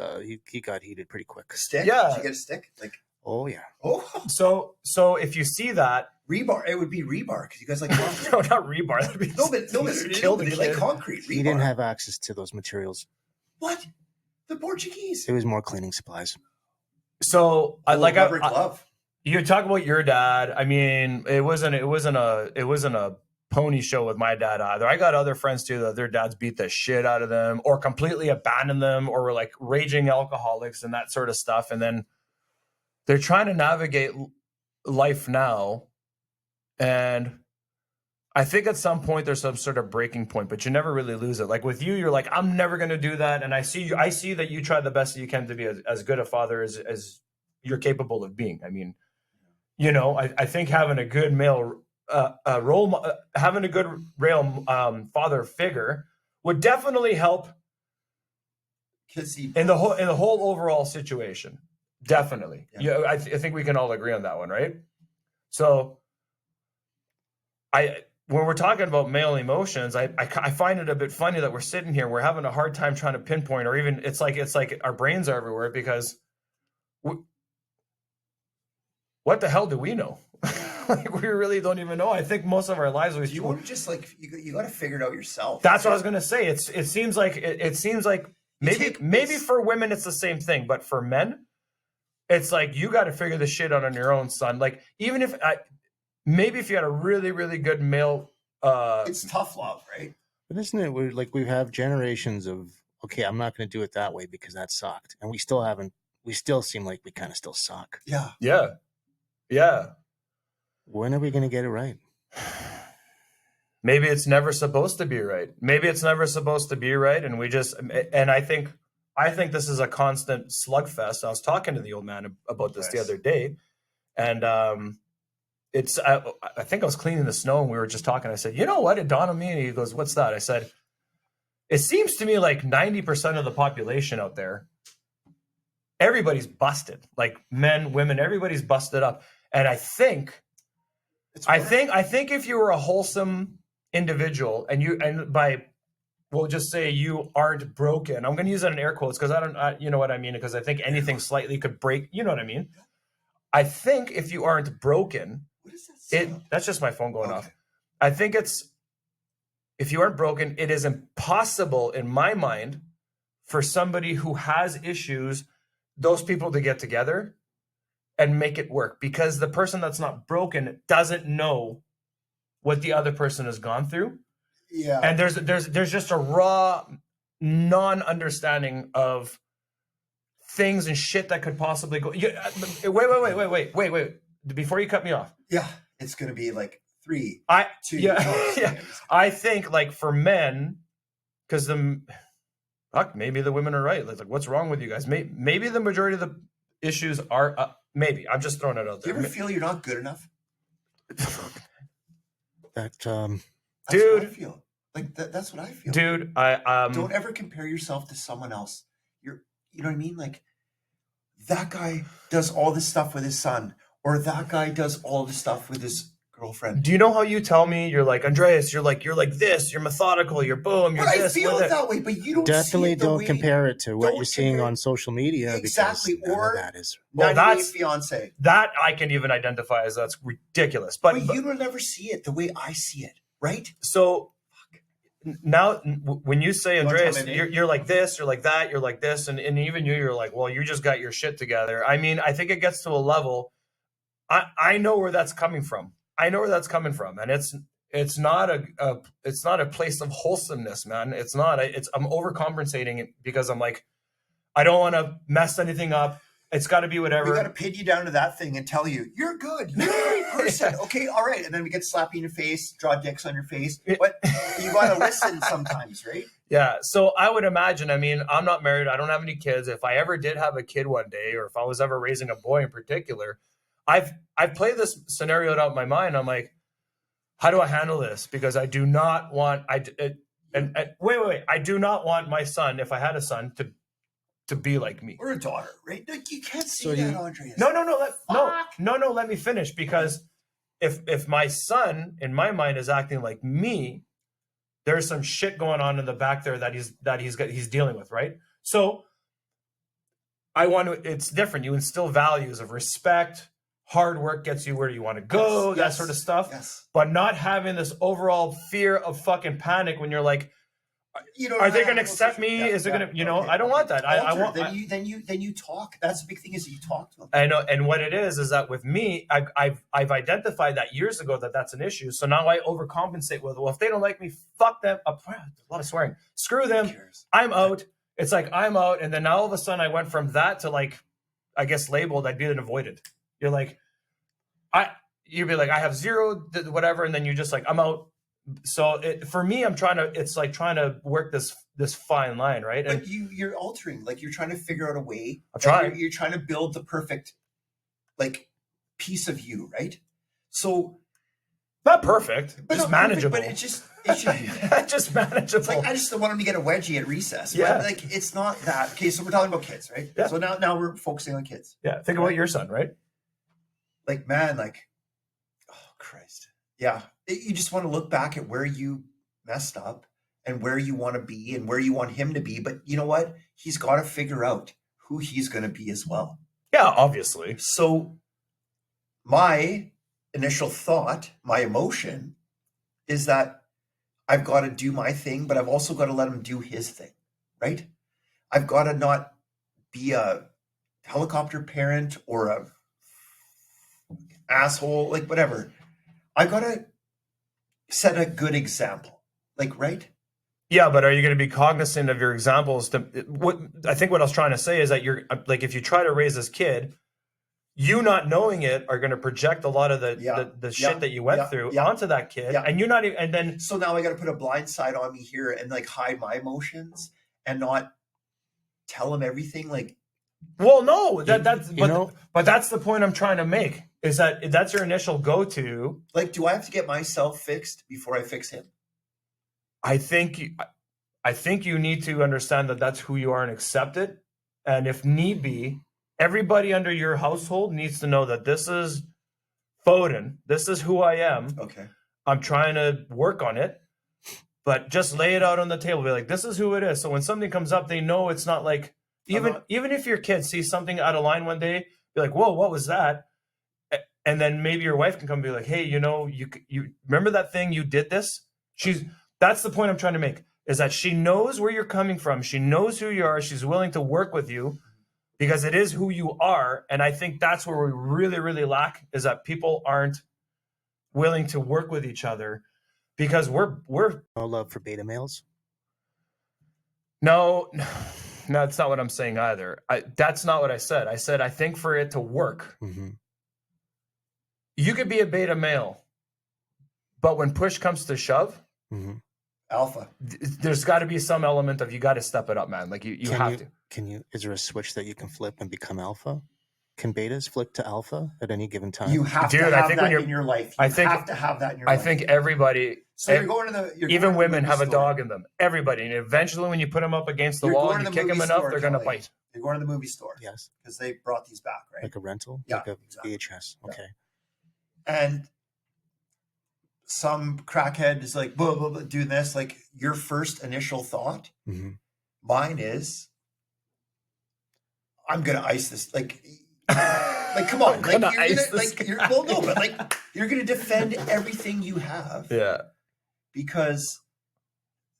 he got heated pretty quick. stick. Yeah. Did you get a stick? Like, Oh yeah. oh, so if you see that, rebar. It would be rebar because you guys like concrete. no, not rebar. That'd be no, but killed they the like kid. concrete. Rebar. He didn't have access to those materials. What? The Portuguese. It was more cleaning supplies. So I like rubber glove. you talk about your dad. I mean, it wasn't a pony show with my dad either. I got other friends too that their dads beat the shit out of them or completely abandoned them or were like raging alcoholics and that sort of stuff. And then they're trying to navigate life now. And I think at some point there's some sort of breaking point, but you never really lose it. Like with you, you're like, I'm never going to do that. And I see that you try the best that you can to be as good a father as you're capable of being. I mean, you know, I think having a good male having a good real father figure would definitely help in the whole overall situation. Definitely. Yeah, I think we can all agree on that one, right? So when we're talking about male emotions, I find it a bit funny that we're sitting here, we're having a hard time trying to pinpoint, or even it's like our brains are everywhere because what the hell do we know? Like, we really don't even know. I think most of our lives you want to just like you got to figure it out yourself. That's what I was gonna say. It seems like maybe for women it's the same thing, but for men, it's like you got to figure the shit out on your own, son. Like even if maybe if you had a really really good male, it's tough love, right? But isn't it weird? Like we have generations of okay, I'm not going to do it that way because that sucked, and we still haven't. We still seem like we kind of still suck. Yeah. Yeah. Yeah. When are we going to get it right? Maybe it's never supposed to be right. Maybe it's never supposed to be right. And I think this is a constant slugfest. I was talking to the old man about this the other day. And I think I was cleaning the snow and we were just talking. I said, you know what? It dawned on me. And he goes, what's that? I said, it seems to me like 90% of the population out there, everybody's busted. Like men, women, everybody's busted up. And I think if you were a wholesome individual we'll just say you aren't broken. I'm going to use that in air quotes because you know what I mean? Because I think anything slightly could break. You know what I mean? I think if you aren't broken, what is that? That's just my phone going off. I think if you aren't broken, it is impossible in my mind for somebody who has issues, those people to get together and make it work, because the person that's not broken doesn't know what the other person has gone through. Yeah. And there's just a raw non-understanding of things and shit that could possibly go. Wait. Before you cut me off. Yeah. It's going to be like 3, 2. Yeah. I think like for men, because maybe the women are right. It's like, what's wrong with you guys? Maybe the majority of the issues are maybe. I'm just throwing it out there. Do you ever feel you're not good enough? That's dude, what I feel. Like that's what I feel. Dude, I don't ever compare yourself to someone else. You know what I mean? Like that guy does all this stuff with his son, or that guy does all this stuff with his girlfriend. Do you know how you tell me you're like, Andreas, you're like this, you're methodical, you're boom, you're but this. I feel it that way, but you don't definitely see it don't compare it to what you're seeing on social media. Exactly. Because or that is that's fiance. That I can even identify as that's ridiculous. But you will never see it the way I see it, right? So now when you say, Andreas, you're like this, you're like that, you're like this, and even you're like, well, you just got your shit together. I mean, I think it gets to a level. I know where that's coming from. And it's not a place of wholesomeness, man. It's not. I'm overcompensating because I'm like, I don't want to mess anything up. It's got to be whatever. We got to pin you down to that thing and tell you you're good. You're a great person. Okay, all right. And then we get slap you in the face, draw dicks on your face. But you got to listen sometimes, right? Yeah. So I would imagine. I mean, I'm not married. I don't have any kids. If I ever did have a kid one day, or if I was ever raising a boy in particular, I've played this scenario out in my mind. I'm like, how do I handle this? Because I do not want wait. I do not want my son, if I had a son, to be like me. Or a daughter, right? Like you can't say that, Andreas. No. Let me finish, because if my son, in my mind, is acting like me, there's some shit going on in the back there that he's dealing with, right? So it's different. You instill values of respect. Hard work gets you where you want to go, that sort of stuff. Yes. But not having this overall fear of fucking panic when you're like, You know, Are they going to accept me? Is it going to, I don't want that. I want. Then you talk. That's the big thing is that you talk to them. I know, and what it is that with me, I've identified that years ago that that's an issue. So now I overcompensate with, well, if they don't like me, fuck them. A lot of swearing. Screw them. I'm out. It's like I'm out, and then now all of a sudden I went from that to like, I guess labeled I'd be an avoidant. You're like, you'd be like, I have zero whatever, and then you're just like, I'm out. So for me, it's like trying to work this fine line, right? But And you're altering, like you're trying to figure out a way. I'm trying. You're trying to build the perfect, like, piece of you, right? So not perfect, but just not manageable. Perfect, but it should just manageable. It's like I just want him to get a wedgie at recess. Yeah. But like it's not that. Okay, so we're talking about kids, right? Yeah. So now we're focusing on kids. Yeah. Think about your son, right? Like, man, like, oh Christ. Yeah. You just want to look back at where you messed up and where you want to be and where you want him to be. But you know what? He's got to figure out who he's going to be as well. Yeah, obviously. So my initial thought, my emotion is that I've got to do my thing, but I've also got to let him do his thing, right? I've got to not be a helicopter parent or a asshole, like whatever. I've got to set a good example, like, right? Yeah, but are you going to be cognizant of your examples? What I think what I was trying to say is that you're like, if you try to raise this kid, you not knowing it are going to project a lot of the shit that you went through onto that kid, and you're not even. And then so now I got to put a blind side on me here and like hide my emotions and not tell him everything. Like, well, no, but that's the point I'm trying to make. Is that that's your initial go-to? Like, do I have to get myself fixed before I fix him? I think you need to understand that that's who you are and accept it. And if need be, everybody under your household needs to know that this is Foden. This is who I am. Okay. I'm trying to work on it, but just lay it out on the table. Be like, this is who it is. So when something comes up, they know it's not like, even if your kid sees something out of line one day, be like, whoa, what was that? And then maybe your wife can come and be like, hey, you remember that thing you did this? That's the point I'm trying to make, is that she knows where you're coming from. She knows who you are. She's willing to work with you because it is who you are. And I think that's where we really, really lack, is that people aren't willing to work with each other because we're no love for beta males. No, that's not what I'm saying either. That's not what I said. I said, I think for it to work, you could be a beta male, but when push comes to shove, alpha, there's got to be some element of, you got to step it up, man. Like you have to. Is there a switch that you can flip and become alpha? Can betas flip to alpha at any given time? You have to have that in your life. You have to have that in your life. I think everybody, so you're going to even women have a dog in them. Everybody. And eventually when you put them up against the wall and you kick them enough, they're going to bite. You're going to the movie store. Yes. Because they brought these back, right? Like a rental? Yeah. Like a exactly. VHS. Okay. And some crackhead is like, blah, blah, blah, do this. Like, your first initial thought, mine is, I'm going to ice this. Like, come on. Like, you're going to defend everything you have. Yeah. Because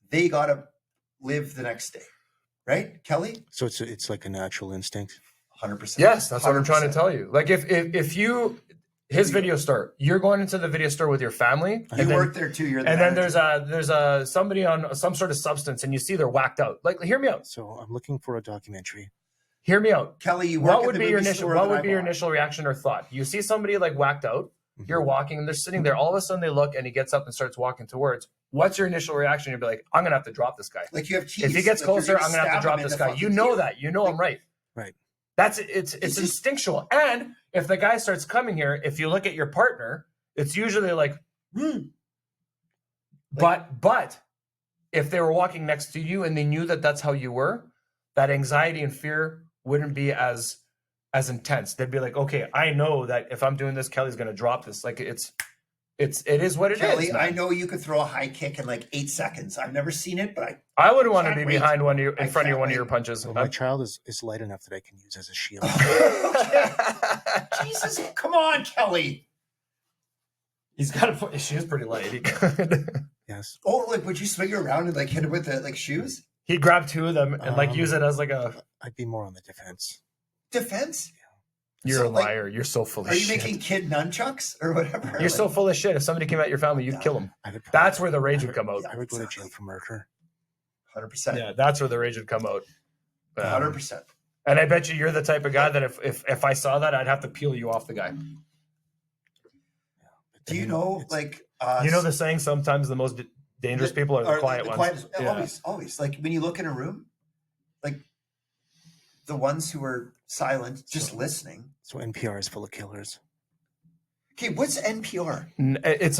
they got to live the next day. Right, Kelly? So it's like a natural instinct. 100%. Yes, that's 100%. What I'm trying to tell you. Like if you, his video store, you're going into the video store with your family. You work there too. You're the and manager. then there's a somebody on some sort of substance, and you see they're whacked out. Like, hear me out. So I'm looking for a documentary. Hear me out, Kelly. You work what would be your initial? What would be your initial reaction or thought? You see somebody like whacked out. You're walking, and they're sitting there. All of a sudden, they look, and he gets up and starts walking towards. What's your initial reaction? You'd be like, I'm gonna have to drop this guy. Like, you have teeth. If he gets closer, I'm gonna have to drop this guy. You know that. You know I'm right. Right. That's it's instinctual. And if the guy starts coming here, if you look at your partner, it's usually like, But if they were walking next to you and they knew that that's how you were, that anxiety and fear wouldn't be as intense. They'd be like, okay, I know that if I'm doing this, Kelly's gonna drop this. Like it is what it Kelly, is. I know you could throw a high kick in like 8 seconds. I've never seen it, but I wouldn't want to be behind in front of one of your punches. Well, my child is light enough that I can use as a shield. Jesus, come on, Kelly. He's got to put. She is pretty light. He could. Yes. Oh, like would you swing her around and like hit her with the like shoes? He'd grab two of them and like use it as like a. I'd be more on the defense. Defense? You're So, a like, liar. You're so full of Are you shit. making kid nunchucks or whatever? You're Like, so full of shit. If somebody came at your family, you'd kill them. I would probably, That's where the rage would come out. I would go to jail for murder. 100%. Yeah, that's where the rage would come out. 100%. And I bet you're the type of guy that if I saw that, I'd have to peel you off the guy. Do you know, like, You know the saying, sometimes the most dangerous people are the quiet ones. Yeah. Always. Like when you look in a room, like the ones who are silent, just listening. So NPR is full of killers. Okay, what's NPR? It's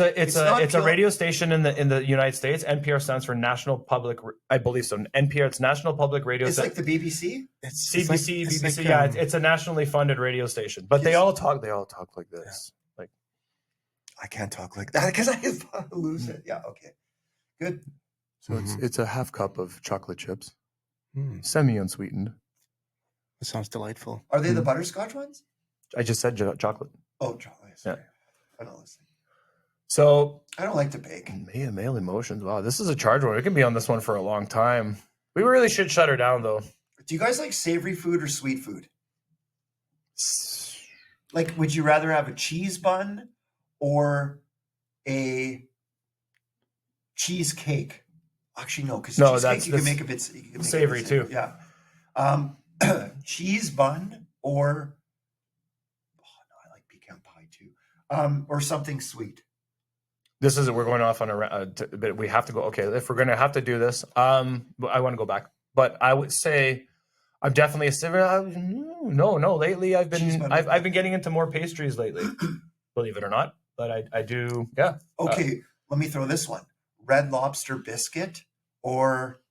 a radio station in the United States. NPR stands for National Public, I believe so. NPR, it's National Public Radio. It's like the BBC. It's CBC, it's BBC. like, Yeah, it's a nationally funded radio station. But they all talk like this. Like, I can't talk like that because I lose it. Yeah. Okay. Good. so it's a half cup of chocolate chips, That unsweetened. sounds delightful. Are they the butterscotch ones? I just said chocolate. Oh, chocolate. Sorry. Yeah. I don't listen. So I don't like to bake. male emotions. Wow, this is a charged one. We can be on this one for a long time. We really should shut her down though. Do you guys like savory food or sweet food? Like, would you rather have a cheese bun or a cheesecake? Actually, no, because cheesecake you can make a bit you can make savory too. Yeah. Cheese bun or I like pecan pie too. Or something sweet. This is we're going off on but we have to go. Okay, if we're gonna have to do this, I want to go back, but I would say I'm definitely a savory. No. Lately, I've been getting into more pastries lately. Believe it or not, but I do. Yeah. Okay, let me throw this one: Red Lobster biscuit or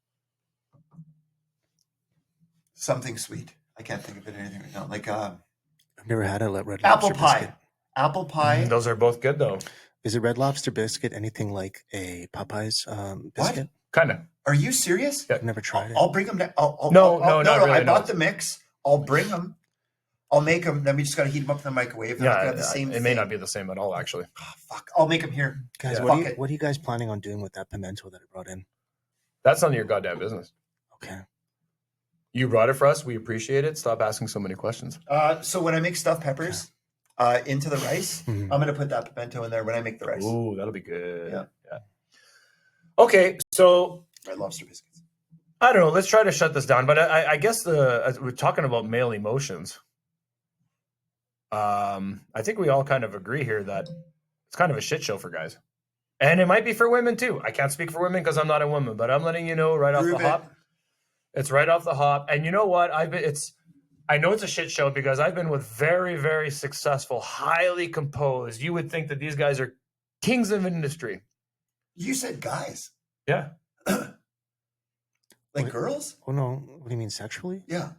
something sweet. I can't think of it anything right now. Like I've never had a Red apple Lobster pie. biscuit. Apple pie. Those are both good though. Is a Red Lobster biscuit anything like a Popeyes biscuit? Kind of. Are you serious? I've never tried it. I'll bring them. No, not really, I no. bought the mix. I'll bring them. I'll make them. Then we just got to heat them up in the microwave. They're not gonna have the same. It may not be the same at all, actually. Oh, fuck! I'll make them here, Guys, Yeah. what are you guys planning on doing with that pimento that I brought in? That's none of your goddamn business. Okay. You brought it for us. We appreciate it. Stop asking so many questions. So when I make stuffed peppers into the rice, Mhm. I'm gonna put that pimento in there when I make the rice. Ooh, that'll be good. Yeah. Okay, so Red Lobster biscuits. I don't know. Let's try to shut this down. But I guess we're talking about male emotions. I think we all kind of agree here that it's kind of a shit show for guys, and it might be for women too. I can't speak for women because I'm not a woman, but I'm letting you know right off the hop. It's right off the hop, and you know what? I know it's a shit show because I've been with very, very successful, highly composed. You would think that these guys are kings of industry. You said guys, Yeah. like What? girls? Oh no! What do you mean sexually? Yeah.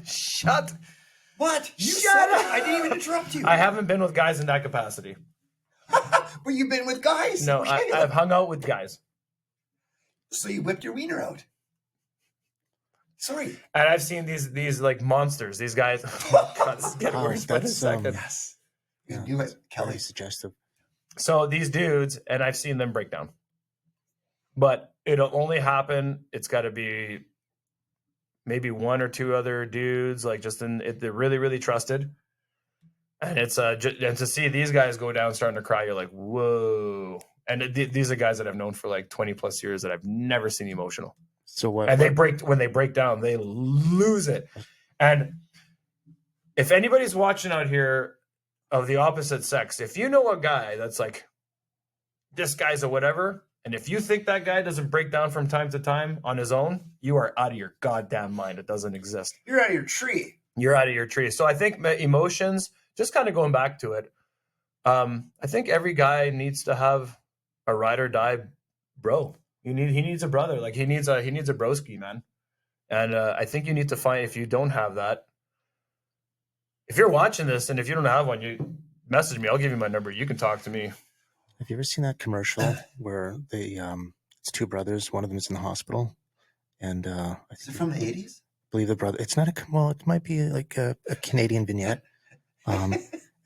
Shut. What? You Shut said up. it. I didn't even interrupt you. I haven't been with guys in that capacity. But you've been with guys. No, Okay. I've hung out with guys. So you whipped your wiener out. Sorry. And I've seen these like monsters. These guys. Oh, God, this is getting Oh, worse by the that's, second. Yes. You Yeah, knew it, Kelly. Very suggestive. So these dudes, and I've seen them break down. But it'll only happen. It's got to be maybe one or two other dudes, like just they're really, really trusted. And it's and to see these guys go down starting to cry, you're like, whoa. And these are guys that I've known for like 20 plus years that I've never seen emotional. So what? And when they break down, they lose it. And if anybody's watching out here of the opposite sex, if you know a guy that's like, this guy's a whatever, and if you think that guy doesn't break down from time to time on his own, you are out of your goddamn mind. It doesn't exist. You're out of your tree. You're out of your tree. So I think emotions, just kind of going back to it, I think every guy needs to have a ride or die bro. He needs a brother. Like he needs a broski, man. And I think you need to find, if you don't have that, if you're watching this and if you don't have one, you message me. I'll give you my number. You can talk to me. Have you ever seen that commercial where they it's two brothers, one of them is in the hospital, and I Is it from the 80s? believe the brother, it's not it might be like a Canadian vignette,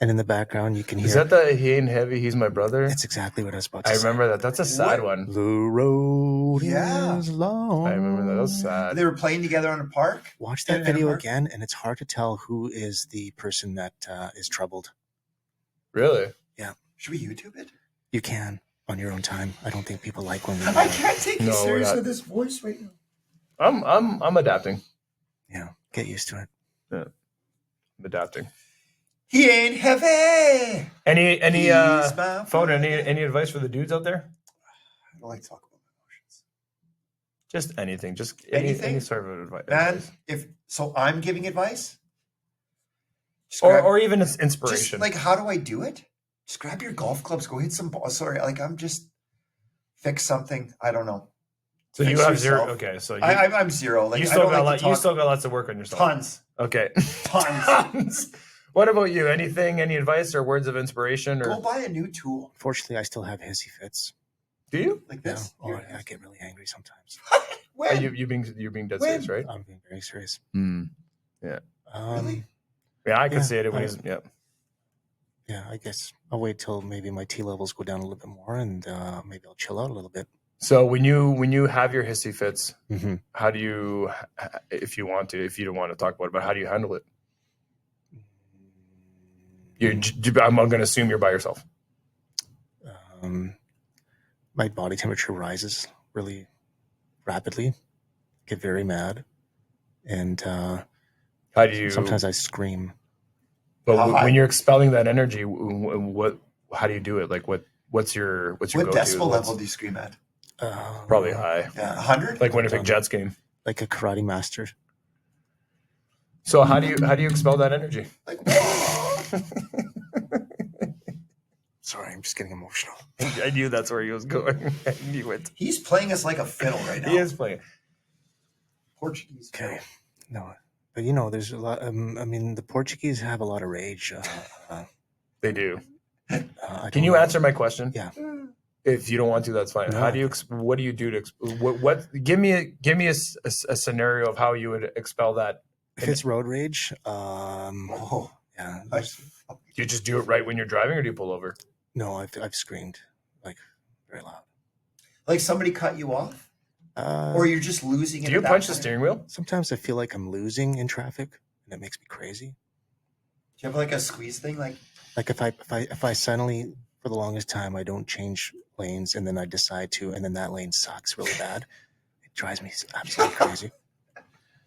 And in the background, you can hear. Is that the He Ain't Heavy, He's My Brother? That's exactly what I was about to I say. remember that. That's a sad What? one. The road Yeah. is long. I remember that. That was sad. They were playing together on a park. Watch In that a video park? again, and it's hard to tell who is the person that is troubled. Really? Should we YouTube it? You can on your own time. I don't think people like when we. I can't take you No, we're serious not. with this voice right now. I'm adapting. Yeah, get used to it. I'm adapting. He ain't heavy. Any He's my phone? Any brother. advice for the dudes out there? I don't like to talk about my emotions. Just anything. Just Anything? any sort of advice. Man, if so, I'm giving advice. Just Or grab- or even just inspiration. like, how do I do it? Just grab your golf clubs, go hit some balls. Sorry, like I'm just fix something. I don't know. so you fix have zero. yourself. Okay, so I'm zero. Like you I still don't got like to talk. you still got lots of work on yourself. Tons. Okay. Tons. Tons. What about you? Anything? Any advice or words of inspiration? Go Or buy a new tool Unfortunately, I still have hissy fits. do you? like Yeah. this. Oh, Here. I get really angry sometimes. When? You're being dead When? serious, right? I'm being very serious. Really? Yeah, I could Yeah, see it when I- he's yeah. Yeah, I guess I'll wait till maybe my T levels go down a little bit more, and maybe I'll chill out a little bit. So when you have your hissy fits, Mm-hmm. how do you, if you want to, if you don't want to talk about it, but how do you handle it? I'm going to assume you're by yourself. My body temperature rises really rapidly, get very mad, and How do you? sometimes I scream. But How high? when you're expelling that energy, what? How do you do it? Like what's your What go-to? decibel What's- level do you scream at? Probably high, Yeah, 100. like Winnipeg Jets game. like a karate master. So how do you expel that energy? Like, whoa. Sorry, I'm just getting emotional. I knew that's where he was going. I knew it. He's playing us like a fiddle right now. He is playing. Portuguese. Okay, no, but there's a lot. I mean, the Portuguese have a lot of rage. They do. I Can don't you know. answer my question? Yeah. If you don't want to, that's fine. No. How do you? What do you do to? What? Give me a scenario of how you would expel that. If it's road rage, Oh, yeah. I- Do you just do it right when you're driving, or do you pull over? No, I've screamed like very loud. like somebody cut you off, or you're just losing it. Do you at that punch the point? steering wheel? Sometimes I feel like I'm losing in traffic, and it makes me crazy. Do you have like a squeeze thing? Like, Like if I suddenly, for the longest time, I don't change lanes, and then I decide to, and then that lane sucks really bad. It drives me absolutely crazy.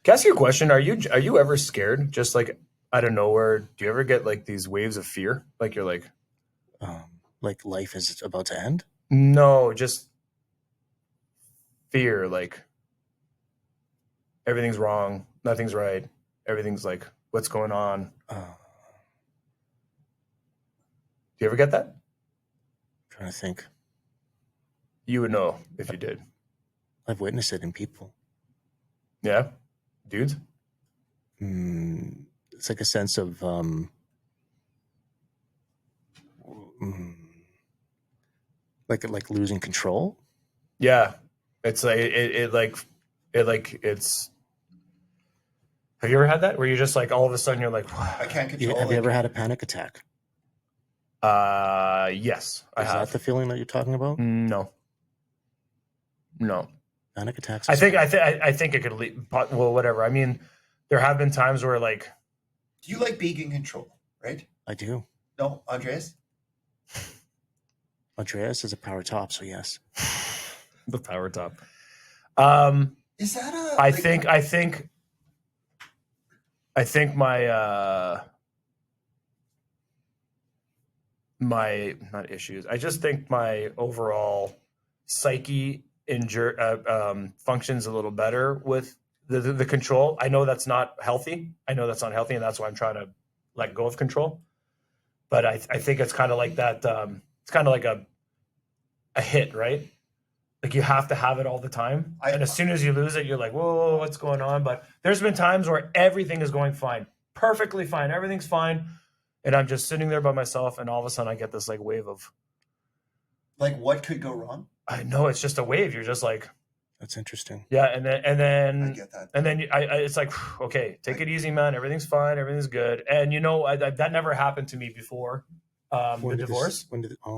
Can I ask you a question? Are you ever scared? Just like out of nowhere, do you ever get like these waves of fear? Like you're Like life is about to end. no, just fear. Like everything's wrong, nothing's right. Everything's like, what's going on? Do you ever get that? Trying to think. You would know if you did. I've witnessed it in people. Yeah, dudes. It's like a sense of like losing control. Yeah, it's like it's. Have you ever had that where you're just like all of a sudden you're like, I can't control. Have you like, ever had a panic attack? yes, I Is have. that the feeling that you're talking about? No. Panic attacks. I is think fine. I think it could lead. Well, whatever. I mean, there have been times where like Do you like being in control? Right? I do. No, Andreas. Andreas is a power top, so yes. the power top. Is that a? I like, think my my not issues. I just think my overall psyche functions a little better with the control. I know that's not healthy. And that's why I'm trying to let go of control. But I think it's kind of like that. It's kind of like a hit, right? Like you have to have it all the time, and as soon as you lose it, you're like, "Whoa, what's going on?" But there's been times where everything is going fine, perfectly fine, everything's fine, and I'm just sitting there by myself, and all of a sudden I get this like wave of. like what could go wrong? I know it's just a wave. You're just like, That's interesting. Yeah, and I then get that. and then it's like, okay, take it easy, man. Everything's fine. Everything's good. And that never happened to me before. The divorce.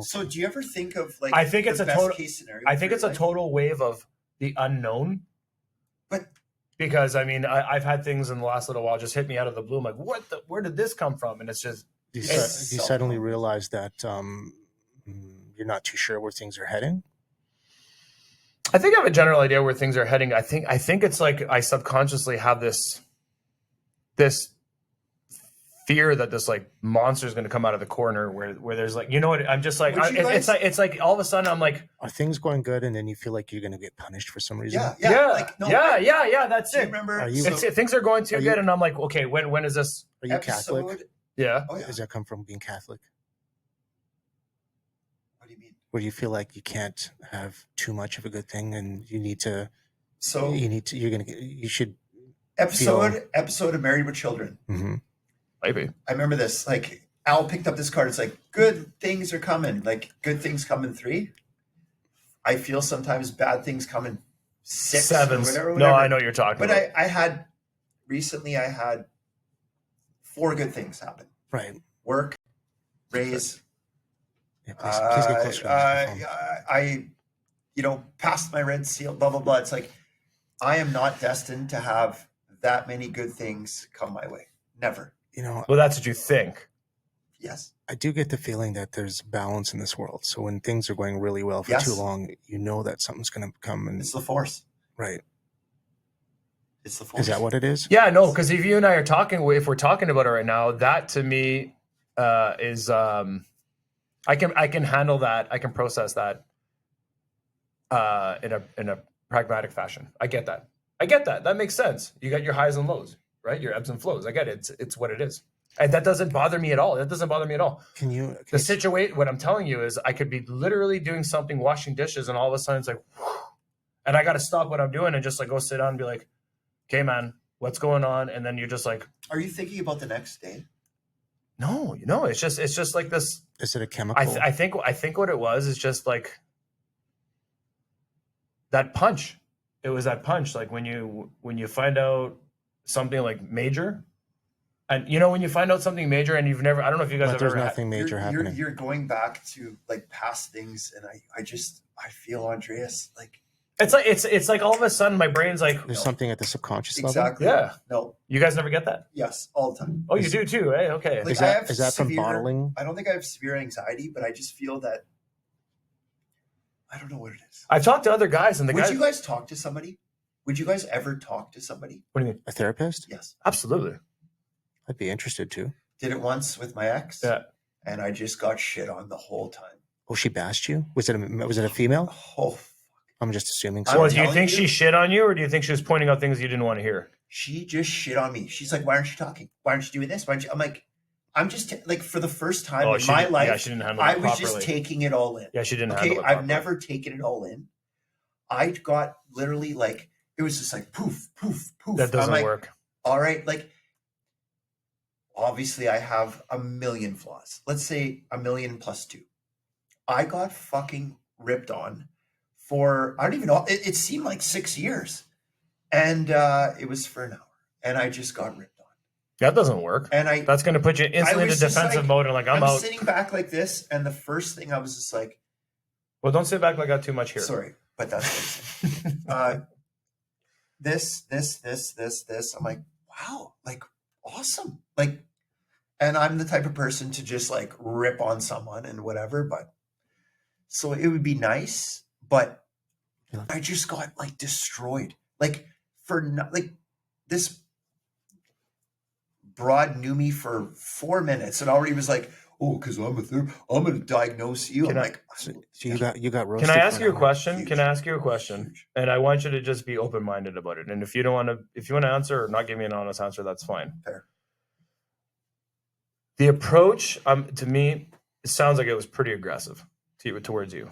So do you ever think of like? I think it's the a best total. case scenario. I think for it's your a life? total wave of the unknown. But Because I mean, I've had things in the last little while just hit me out of the blue. I'm like, where did this come from? And it's just You It's suddenly so- realize that you're not too sure where things are heading. I think I have a general idea where things are heading. I think it's like I subconsciously have this fear that this like monster is going to come out of the corner where there's like, what, I'm just like, Would you it's like all of a sudden I'm like, Are things going good, and then you feel like you're going to get punished for some reason? yeah, like, no, that's Do you it. remember? Are you- Things are going too Are good, you- and I'm like, okay, when is this? Are you Catholic? Yeah. Oh yeah. Does that come from being Catholic? What do you mean? Where you feel like you can't have too much of a good thing, and you need to. So You should. episode of Married with Children. Mm-hmm. Maybe. I remember this. Like Al picked up this card. It's like good things are coming. Like good things come in 3. I feel sometimes bad things come in 6 Sevens. or whatever. No, I know what you're talking But about. I had 4 good things happen. Right. Work, raise. Yeah, please get closer to the microphone. I passed my red seal, blah, blah, blah. It's like, I am not destined to have that many good things come my way. Never. Well, that's what you think. Yes. I do get the feeling that there's balance in this world. So when things are going really well for Yes. too long, you know that something's going to come. And It's the force. right. It's the force. Is that what it is? Yeah, no, because if you and I are talking, if we're talking about it right now, that to me is I can handle that. I can process that in a pragmatic fashion. I get that. That makes sense. You got your highs and lows, right? Your ebbs and flows. I get it. It's what it is. And that doesn't bother me at all. Can you? The situation, what I'm telling you is I could be literally doing something, washing dishes, and all of a sudden it's like, whew, and I got to stop what I'm doing and just like go sit down and be like, okay, man, what's going on? And then you're just like, Are you thinking about the next day? no, it's just like this. Is it a chemical? I think what it was is just like that punch. It was that punch, like when you find out something like major, and when you find out something major and you've never, I don't know if you guys But have there's ever nothing major happening. You're going back to like past things, and I feel Andreas like it's like all of a sudden my brain's like, There's something at the subconscious level. exactly. Yeah. No. you guys never get that? Yes. All the time. Oh, you do too, eh? Okay. Like, Is I that have from severe- bottling? I don't think I have severe anxiety, but I just feel that I don't know what it is. I've talked to other guys, and the Would guys. you guys talk to somebody? Would you guys ever talk to somebody? What do you mean? A therapist? Yes. Absolutely. I'd be interested too. Did it once with my ex. Yeah. And I just got shit on the whole time. Oh, she bashed you? Was it a female? Oh, I'm just assuming. I'm So. Well, do you telling think you. she shit on you, or do you think she was pointing out things you didn't want to hear? she just shit on me. She's like, "Why aren't you talking? Why aren't you doing this? Why aren't you?" I'm like, I'm just like, for the first time in my life, Yeah, she didn't handle I that was properly. just taking it all in. Yeah, she didn't Okay, handle it I've properly. never taken it all in. I got literally like, it was just like poof, poof, poof. That doesn't I'm like, work. all right, like, obviously I have a million flaws. Let's say a million plus 2. I got fucking ripped on for, I don't even know, it seemed like 6 years. And it was for an hour. And I just got ripped on. That doesn't work. And That's going to put you instantly into was just defensive like- mode and like, I'm out. sitting back like this. And the first thing I was just like, Well, don't sit back like I got too much here. sorry, but that's what I'm this. I'm like, wow, like awesome. Like, and I'm the type of person to just like rip on someone and whatever, but so it would be nice, but Yeah. I just got like destroyed. Like for like this broad knew me for 4 minutes and already was like, oh, because I'm going to diagnose you. Can I'm I- like, So you got roasted. Can I ask for you a an hour. question? Huge. Can I ask you a question? Huge. And I want you to just be open-minded about it. And if you want to answer or not give me an honest answer, that's fine. Fair. The approach, to me, it sounds like it was pretty aggressive towards you.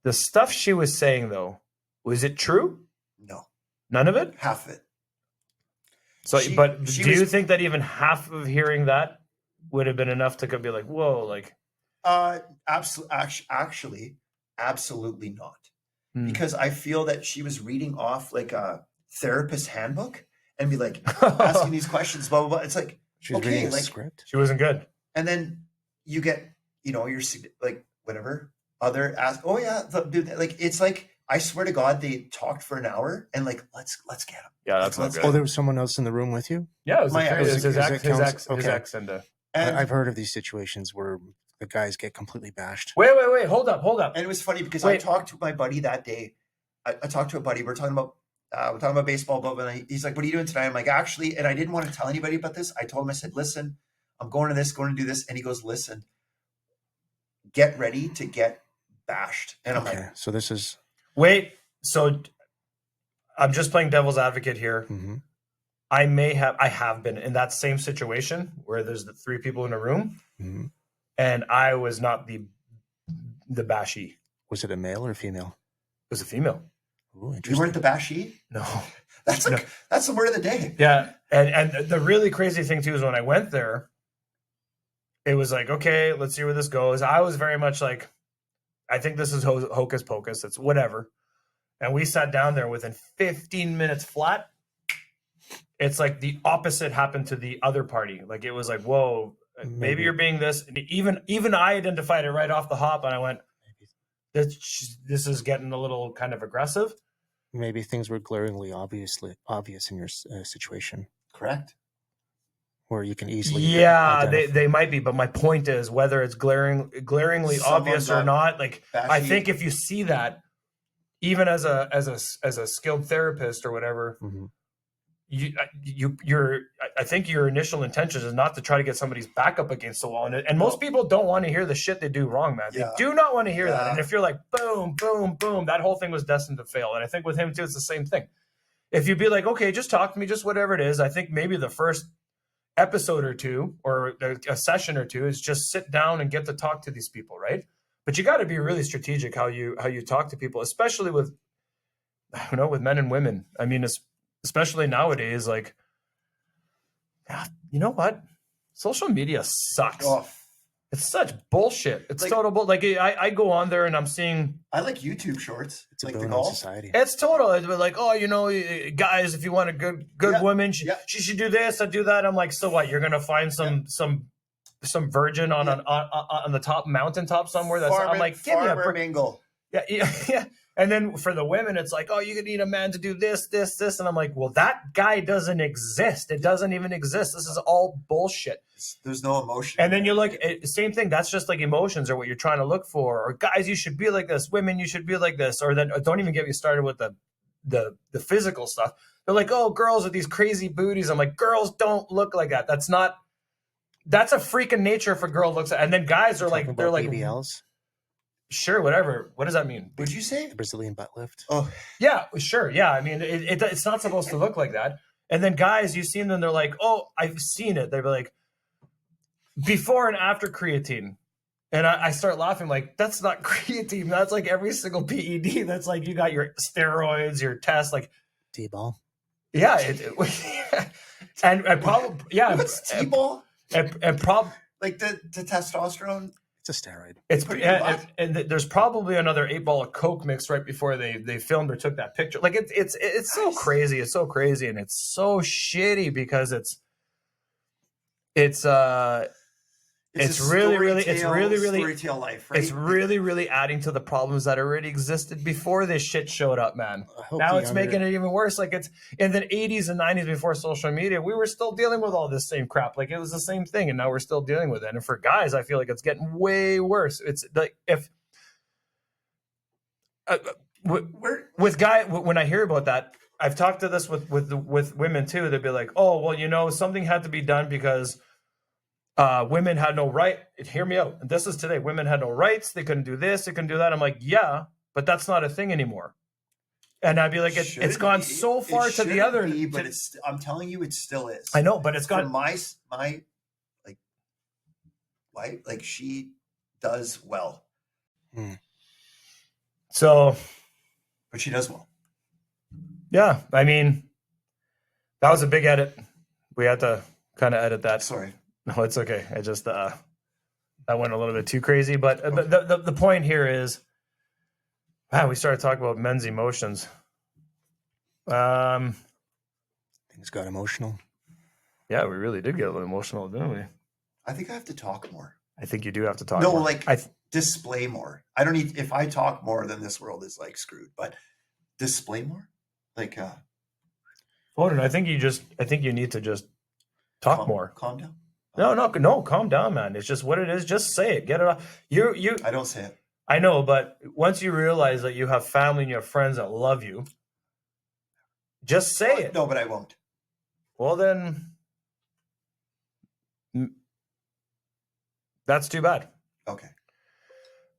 The stuff she was saying, though, was it true? No, None of it? half of it. So, She- but she do you was- think that even half of hearing that would have been enough to be like, whoa, like, Absolutely, actually, absolutely not. because I feel that she was reading off like a therapist handbook and be like asking these questions, blah, blah, blah. It's like, She's okay, reading a like, script. She wasn't good. and then you get, you're like, whatever, other ask, oh yeah, dude, like, it's like, I swear to God, they talked for an hour and like, let's get him. Yeah, that's not Let's good. get Oh, him. there was someone else in the room with you? Yeah, it was, My ex. his Is it ex, his counsel? ex, his Okay. ex, and And, I've heard of these situations where the guys get completely bashed. wait, hold up. and it was funny because I Wait. talked to my buddy that day. I talked to a buddy. We're talking about baseball, blah, blah, blah. He's like, what are you doing tonight? I'm like, actually, and I didn't want to tell anybody about this. I told him, I said, listen, I'm going to this, going to do this. And he goes, listen, get ready to get bashed. And I'm Okay, like, so this is. Wait, so I'm just playing devil's advocate here. Mhm. I have been in that same situation where there's the 3 people in a room, Mhm. and I was not the bashy. Was it a male or female? It was a female. Ooh, you interesting. weren't the bashy? No. That's like, that's the word of the day. Yeah, and the really crazy thing too is when I went there, it was like, okay, let's see where this goes. I was very much like, I think this is hocus pocus. It's whatever. And we sat down there within 15 minutes flat. It's like the opposite happened to the other party. Like it was like, whoa, maybe you're being this. Even I identified it right off the hop, and I went, this is getting a little kind of aggressive. Maybe things were glaringly obvious in your situation, Correct. where you can easily. Yeah, identify. they might be, but my point is whether it's glaringly Someone obvious or got not. Like I bashy. think if you see that, even as a skilled therapist or whatever, Mhm. I think your initial intention is not to try to get somebody's back up against the wall, and most people don't want to hear the shit they do wrong, man. Yeah. They do not want to hear that. Yeah. And if you're like boom, boom, boom, that whole thing was destined to fail. And I think with him too, it's the same thing. If you'd be like, okay, just talk to me, just whatever it is. I think maybe the first episode or two or a session or two is just sit down and get to talk to these people, right? But you got to be really strategic how you talk to people, especially with men and women. I mean, especially nowadays, like, you know what? Social media sucks. Oh, It's such bullshit. It's Like- total bull. Like I go on there and I'm seeing I like YouTube shorts. It's a like the boon on golf. society. it's total. It's like, oh, guys, if you want a good Yeah, woman, yeah. she should do this and do that. I'm like, so what? You're gonna find some virgin on on the top mountaintop somewhere. I'm like, give me a farmer break. mingle. Yeah. And then for the women, it's like, oh, you need a man to do this, this, this. And I'm like, well, that guy doesn't exist. It doesn't even exist. This is all bullshit. There's no emotion. And then you look, same thing. That's just like emotions or what you're trying to look for. Or guys, you should be like this. Women, you should be like this. Or then don't even get me started with the physical stuff. They're like, oh, girls with these crazy booties. I'm like, girls don't look like that. That's a freaking nature if a girl looks at. And then guys are like, they're like, BBLs, sure, whatever. What does that mean? Would you say? the Brazilian butt lift. Oh, Yeah, sure. Yeah, I mean, it's not supposed to look like that. And then guys, you see them, they're like, oh, I've seen it. They're like, before and after creatine. And I start laughing like, that's not creatine. That's like every single PED. That's like you got your steroids, your tests. Like, D-ball. yeah. And probably, yeah. what's T-ball? And probably, Like the testosterone? It's a steroid. it's Put it in your butt? and there's probably another 8 ball of Coke mix right before they filmed or took that picture. Like it's so crazy. It's so crazy and it's so shitty because it's a really storytale life, right? it's really adding to the problems that already existed before this shit showed up, man. I hope Now the it's making it even worse. Like it's in the 80s and 90s before social media, we were still dealing with all this same crap. Like it was the same thing, and now we're still dealing with it. And for guys, I feel like it's getting way worse. It's like if when I hear about that, I've talked to this with women too. They'd be like, "Oh, well, something had to be done because women had no right." Hear me out. And this is today. Women had no rights. They couldn't do this. They couldn't do that. I'm like, yeah, but that's not a thing anymore. And I'd be like, it's Shouldn't gone be. so It far to the shouldn't other. be, but I'm telling you, it still is. I know, but it's For got my like wife, like she does well, so. but she does well. Yeah, I mean, that was a big edit. We had to kind of edit that. Sorry. No, it's okay. I just that went a little bit too crazy. But the point here is, We started talking about men's emotions. Things got emotional. Yeah, we really did get a little emotional, didn't we? I think I have to talk more. I think you do have to talk No, more. like display more. I don't need, if I talk more, then this world is like screwed. But display more, like Foden, I think you need to just talk more. Calm down. No, calm down, man. It's just what it is. Just say it. Get it off. You. I don't say it. I know, but once you realize that you have family and you have friends that love you, just say it. No, but I won't. Well, then that's too bad. Okay.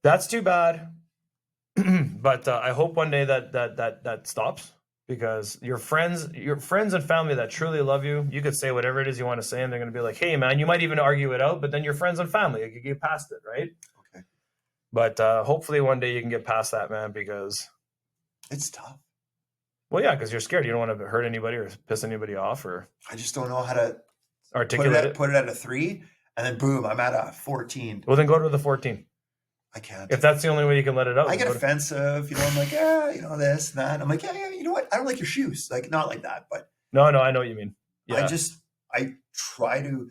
That's too bad. But I hope one day that stops, because your friends and family that truly love you, you could say whatever it is you want to say, and they're going to be like, "Hey, man," you might even argue it out, but then your friends and family, you get past it, right? Okay. But hopefully one day you can get past that, man, because it's tough. Well, yeah, because you're scared. You don't want to hurt anybody or piss anybody off, or I just don't know how to articulate put it at a 3, and then boom, I'm at a 14. Well, then go to the 14. I can't. If that's the only way you can let it out. I get offensive, I'm like, this and that. I'm like, yeah, you know what? I don't like your shoes. Like, not like that, but no, I know what you mean. Yeah. I try to,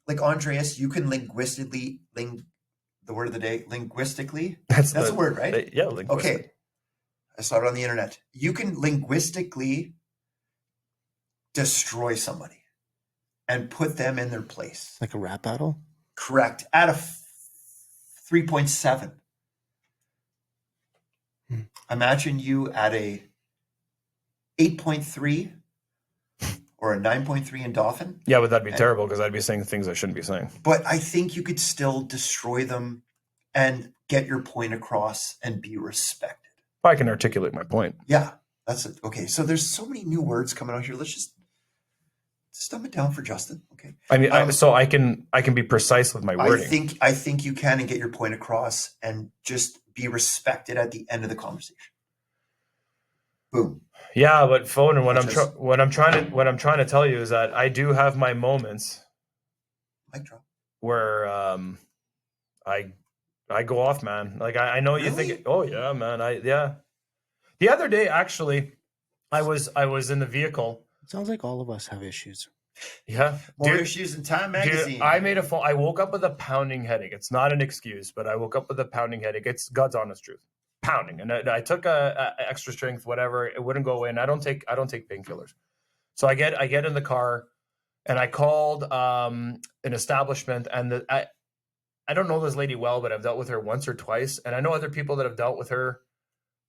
like Andreas, you can linguistically, the word of the day, linguistically. That's the word, right? Yeah, linguistic. Okay. I saw it on the internet. You can linguistically destroy somebody and put them in their place. Like a rap battle? Correct. At a 3.7. Imagine you at a 8.3 or a 9.3 in Dauphin. Yeah, but that'd be terrible, because I'd be saying things I shouldn't be saying. But I think you could still destroy them and get your point across and be respected. I can articulate my point. Yeah, that's it. Okay, so there's so many new words coming out here. Let's just dumb it down for Justin. Okay. I mean, so I can be precise with my wording. I think you can, and get your point across and just be respected at the end of the conversation. Boom. Yeah, but Foden, what I'm trying to tell you is that I do have my moments. Mic drop. Where I go off, man. Like I know you think, oh yeah, man. The other day, actually, I was in the vehicle. It sounds like all of us have issues. Yeah. More issues in Time magazine. Dude, I made a phone. I woke up with a pounding headache. It's not an excuse, but I woke up with a pounding headache. It's God's honest truth. Pounding. And I took a extra strength, whatever. It wouldn't go away. And I don't take painkillers. So I get in the car and I called an establishment, and I don't know this lady well, but I've dealt with her once or twice, and I know other people that have dealt with her.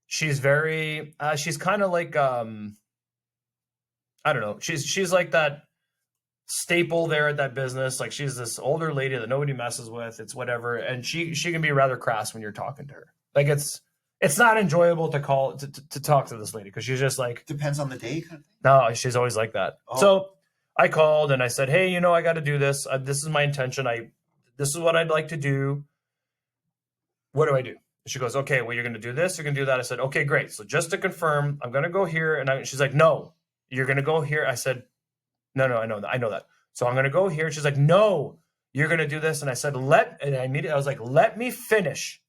She's very, she's kind of like, I don't know. She's like that staple there at that business. Like, she's this older lady that nobody messes with. It's whatever, and she can be rather crass when you're talking to her. Like, it's not enjoyable to talk to this lady, because she's just like, depends on the day. No, she's always like that. Oh. So I called and I said, hey, I got to do this. This is my intention. This is what I'd like to do. What do I do? She goes, okay, well, you're going to do this. You're going to do that. I said, okay, great. So just to confirm, I'm going to go here. And she's like, no, you're going to go here. I said, no, I know that. So I'm going to go here. She's like, no, you're going to do this. And I said, I was like, let me finish.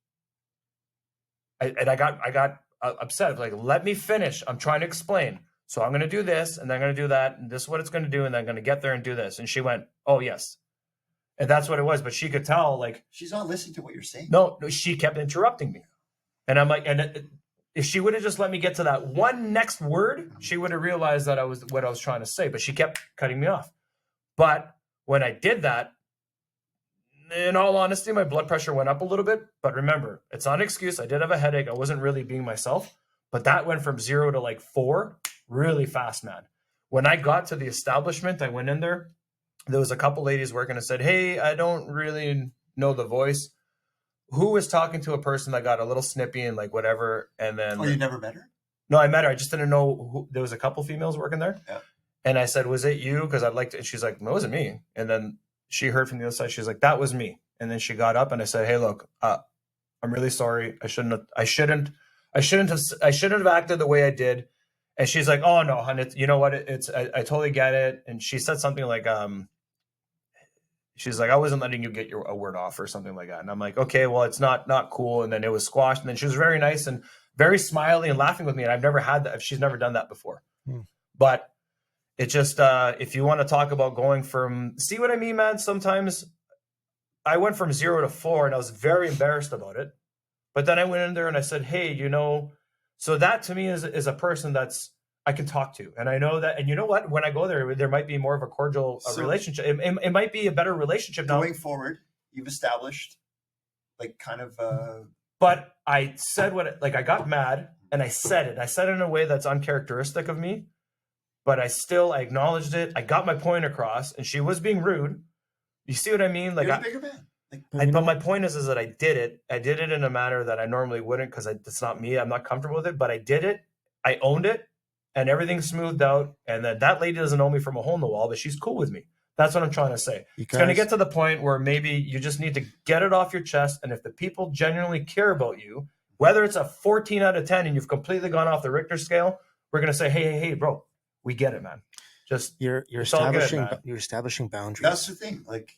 I got upset. I was like, let me finish. I'm trying to explain. So I'm going to do this, and then I'm going to do that. And this is what it's going to do. And then I'm going to get there and do this. And she went, oh, yes. And that's what it was. But she could tell, like, she's not listening to what you're saying. No, she kept interrupting me. And I'm like, if she would have just let me get to that one next word, she would have realized that what I was trying to say. But she kept cutting me off. But when I did that, in all honesty, my blood pressure went up a little bit. But remember, it's not an excuse. I did have a headache. I wasn't really being myself. But that went from 0 to like 4 really fast, man. When I got to the establishment, I went in there. There was a couple ladies working and said, hey, I don't really know the voice. Who was talking to a person that got a little snippy and like whatever? And then, you never met her? No, I met her. I just didn't know who. There was a couple females working there. Yeah. And I said, was it you? Because I'd like to. And she's like, no, it wasn't me. And then she heard from the other side. She's like, that was me. And then she got up and I said, hey, look, I'm really sorry. I shouldn't have acted the way I did. And she's like, oh no, hon, you know what? I totally get it. And she said something like, she's like, I wasn't letting you get a word off or something like that. And I'm like, okay, well, it's not cool. And then it was squashed. And then she was very nice and very smiley and laughing with me. And I've never had that. She's never done that before. But it just, if you want to talk about going from, see what I mean, man? Sometimes I went from 0 to 4 and I was very embarrassed about it. But then I went in there and I said, hey, you know, so that to me is a person that's I can talk to. And I know that, and you know what, when I go there might be more of a cordial relationship. It might be a better relationship now. Going forward, you've established like kind of but I said I got mad and I said it. I said it in a way that's uncharacteristic of me, but I acknowledged it. I got my point across and she was being rude. You see what I mean? Like, you're a bigger man. But my point is that I did it. I did it in a manner that I normally wouldn't because it's not me. I'm not comfortable with it, but I did it. I owned it and everything smoothed out. And then that lady doesn't know me from a hole in the wall, but she's cool with me. That's what I'm trying to say. It's going to get to the point where maybe you just need to get it off your chest. And if the people genuinely care about you, whether it's a 14 out of 10 and you've completely gone off the Richter scale, we're going to say, hey, bro, we get it, man. Just you're establishing boundaries. That's the thing. Like,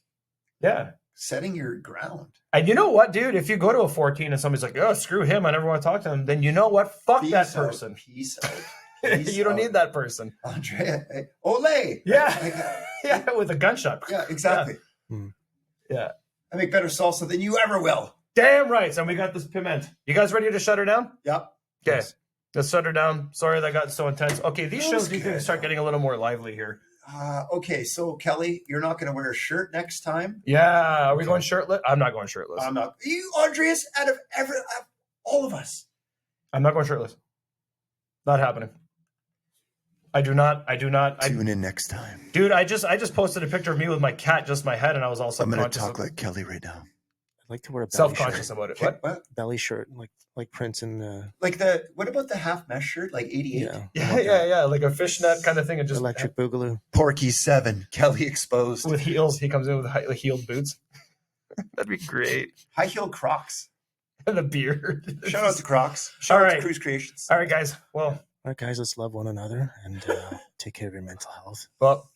yeah. Setting your ground. And you know what, dude? If you go to a 14 and somebody's like, oh, screw him, I never want to talk to him, then you know what? Fuck that person. Peace out. You don't need that person. Andrea, Olay. Yeah. Yeah, with a gunshot. Yeah, exactly. Yeah. I make better salsa than you ever will. Damn right. And we got this piment. You guys ready to shut her down? Yep. Okay. Yes. Let's shut her down. Sorry that got so intense. Okay, these shows need to start getting a little more lively here. Okay, so Kelly, you're not going to wear a shirt next time. Yeah, are we going shirtless? I'm not going shirtless. I'm not. You, Andreas, out of all of us. I'm not going shirtless. Not happening. I do not. Tune in next time, dude. I just posted a picture of me with my cat, just my head, and I was all I'm self-conscious. going to talk like Kelly right now. I'd like to wear a belly Self-conscious shirt. about it. Okay, What? Belly shirt, like Prince in the what about the half mesh shirt, like 88? Yeah, like a fishnet kind of thing, and just Electric Boogaloo. Porky 7, Kelly exposed with heels. He comes in with heeled boots. That'd be great. high heel Crocs. And a beard. Shout out to Crocs. Shout out to Cruise Creations. All right, guys. Well, All right, guys, let's love one another and take care of your mental health. Well,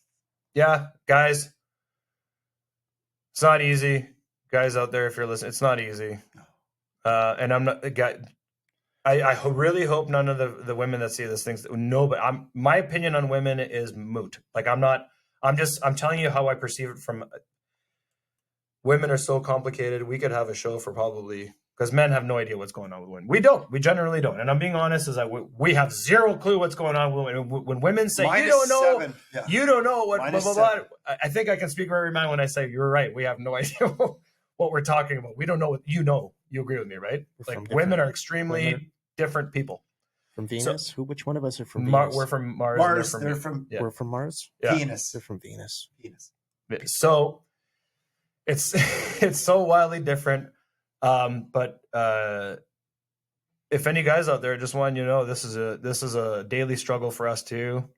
yeah, guys. It's not easy. Guys out there, if you're listening, it's not easy. And I'm not a guy. I really hope none of the women that see this things know, but my opinion on women is moot. Like I'm telling you how I perceive it from women are so complicated. We could have a show for probably because men have no idea what's going on with women. We generally don't. And I'm being honest is that we have zero clue what's going on with women. When women say, you don't know, you don't know what, blah, blah, blah. I think I can speak for every man when I say, you're right. We have no idea what we're talking about. We don't know what you know. You agree with me, right? Like women are extremely different people. From Venus? So, which one of us are from Venus? We're from Mars. We're from Mars? Yeah. Venus. They're from Venus. So it's so wildly different. But if any guys out there just want you to know this is a daily struggle for us too.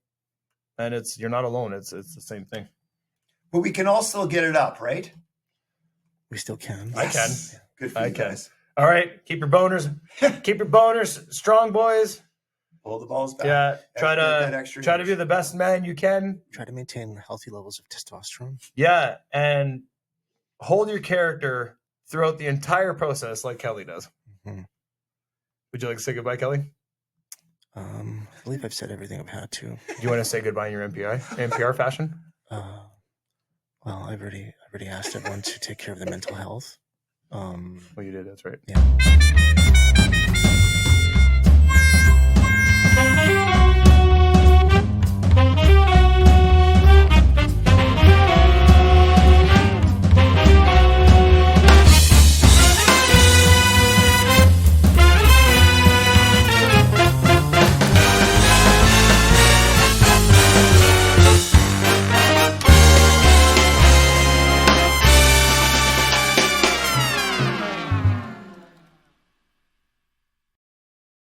And you're not alone. It's the same thing. But we can all still get it up, right? We still can. I can. Good for you guys. All right. Keep your boners strong, boys. Pull the balls back. Yeah. Try to be the best man you can. Try to maintain healthy levels of testosterone. Yeah. And hold your character throughout the entire process like Kelly does. Mm-hmm. Would you like to say goodbye, Kelly? I believe I've said everything I've had to. Do you want to say goodbye in your NPR fashion? Well, I've already asked everyone to take care of their mental health. Well, you did. That's right. Yeah.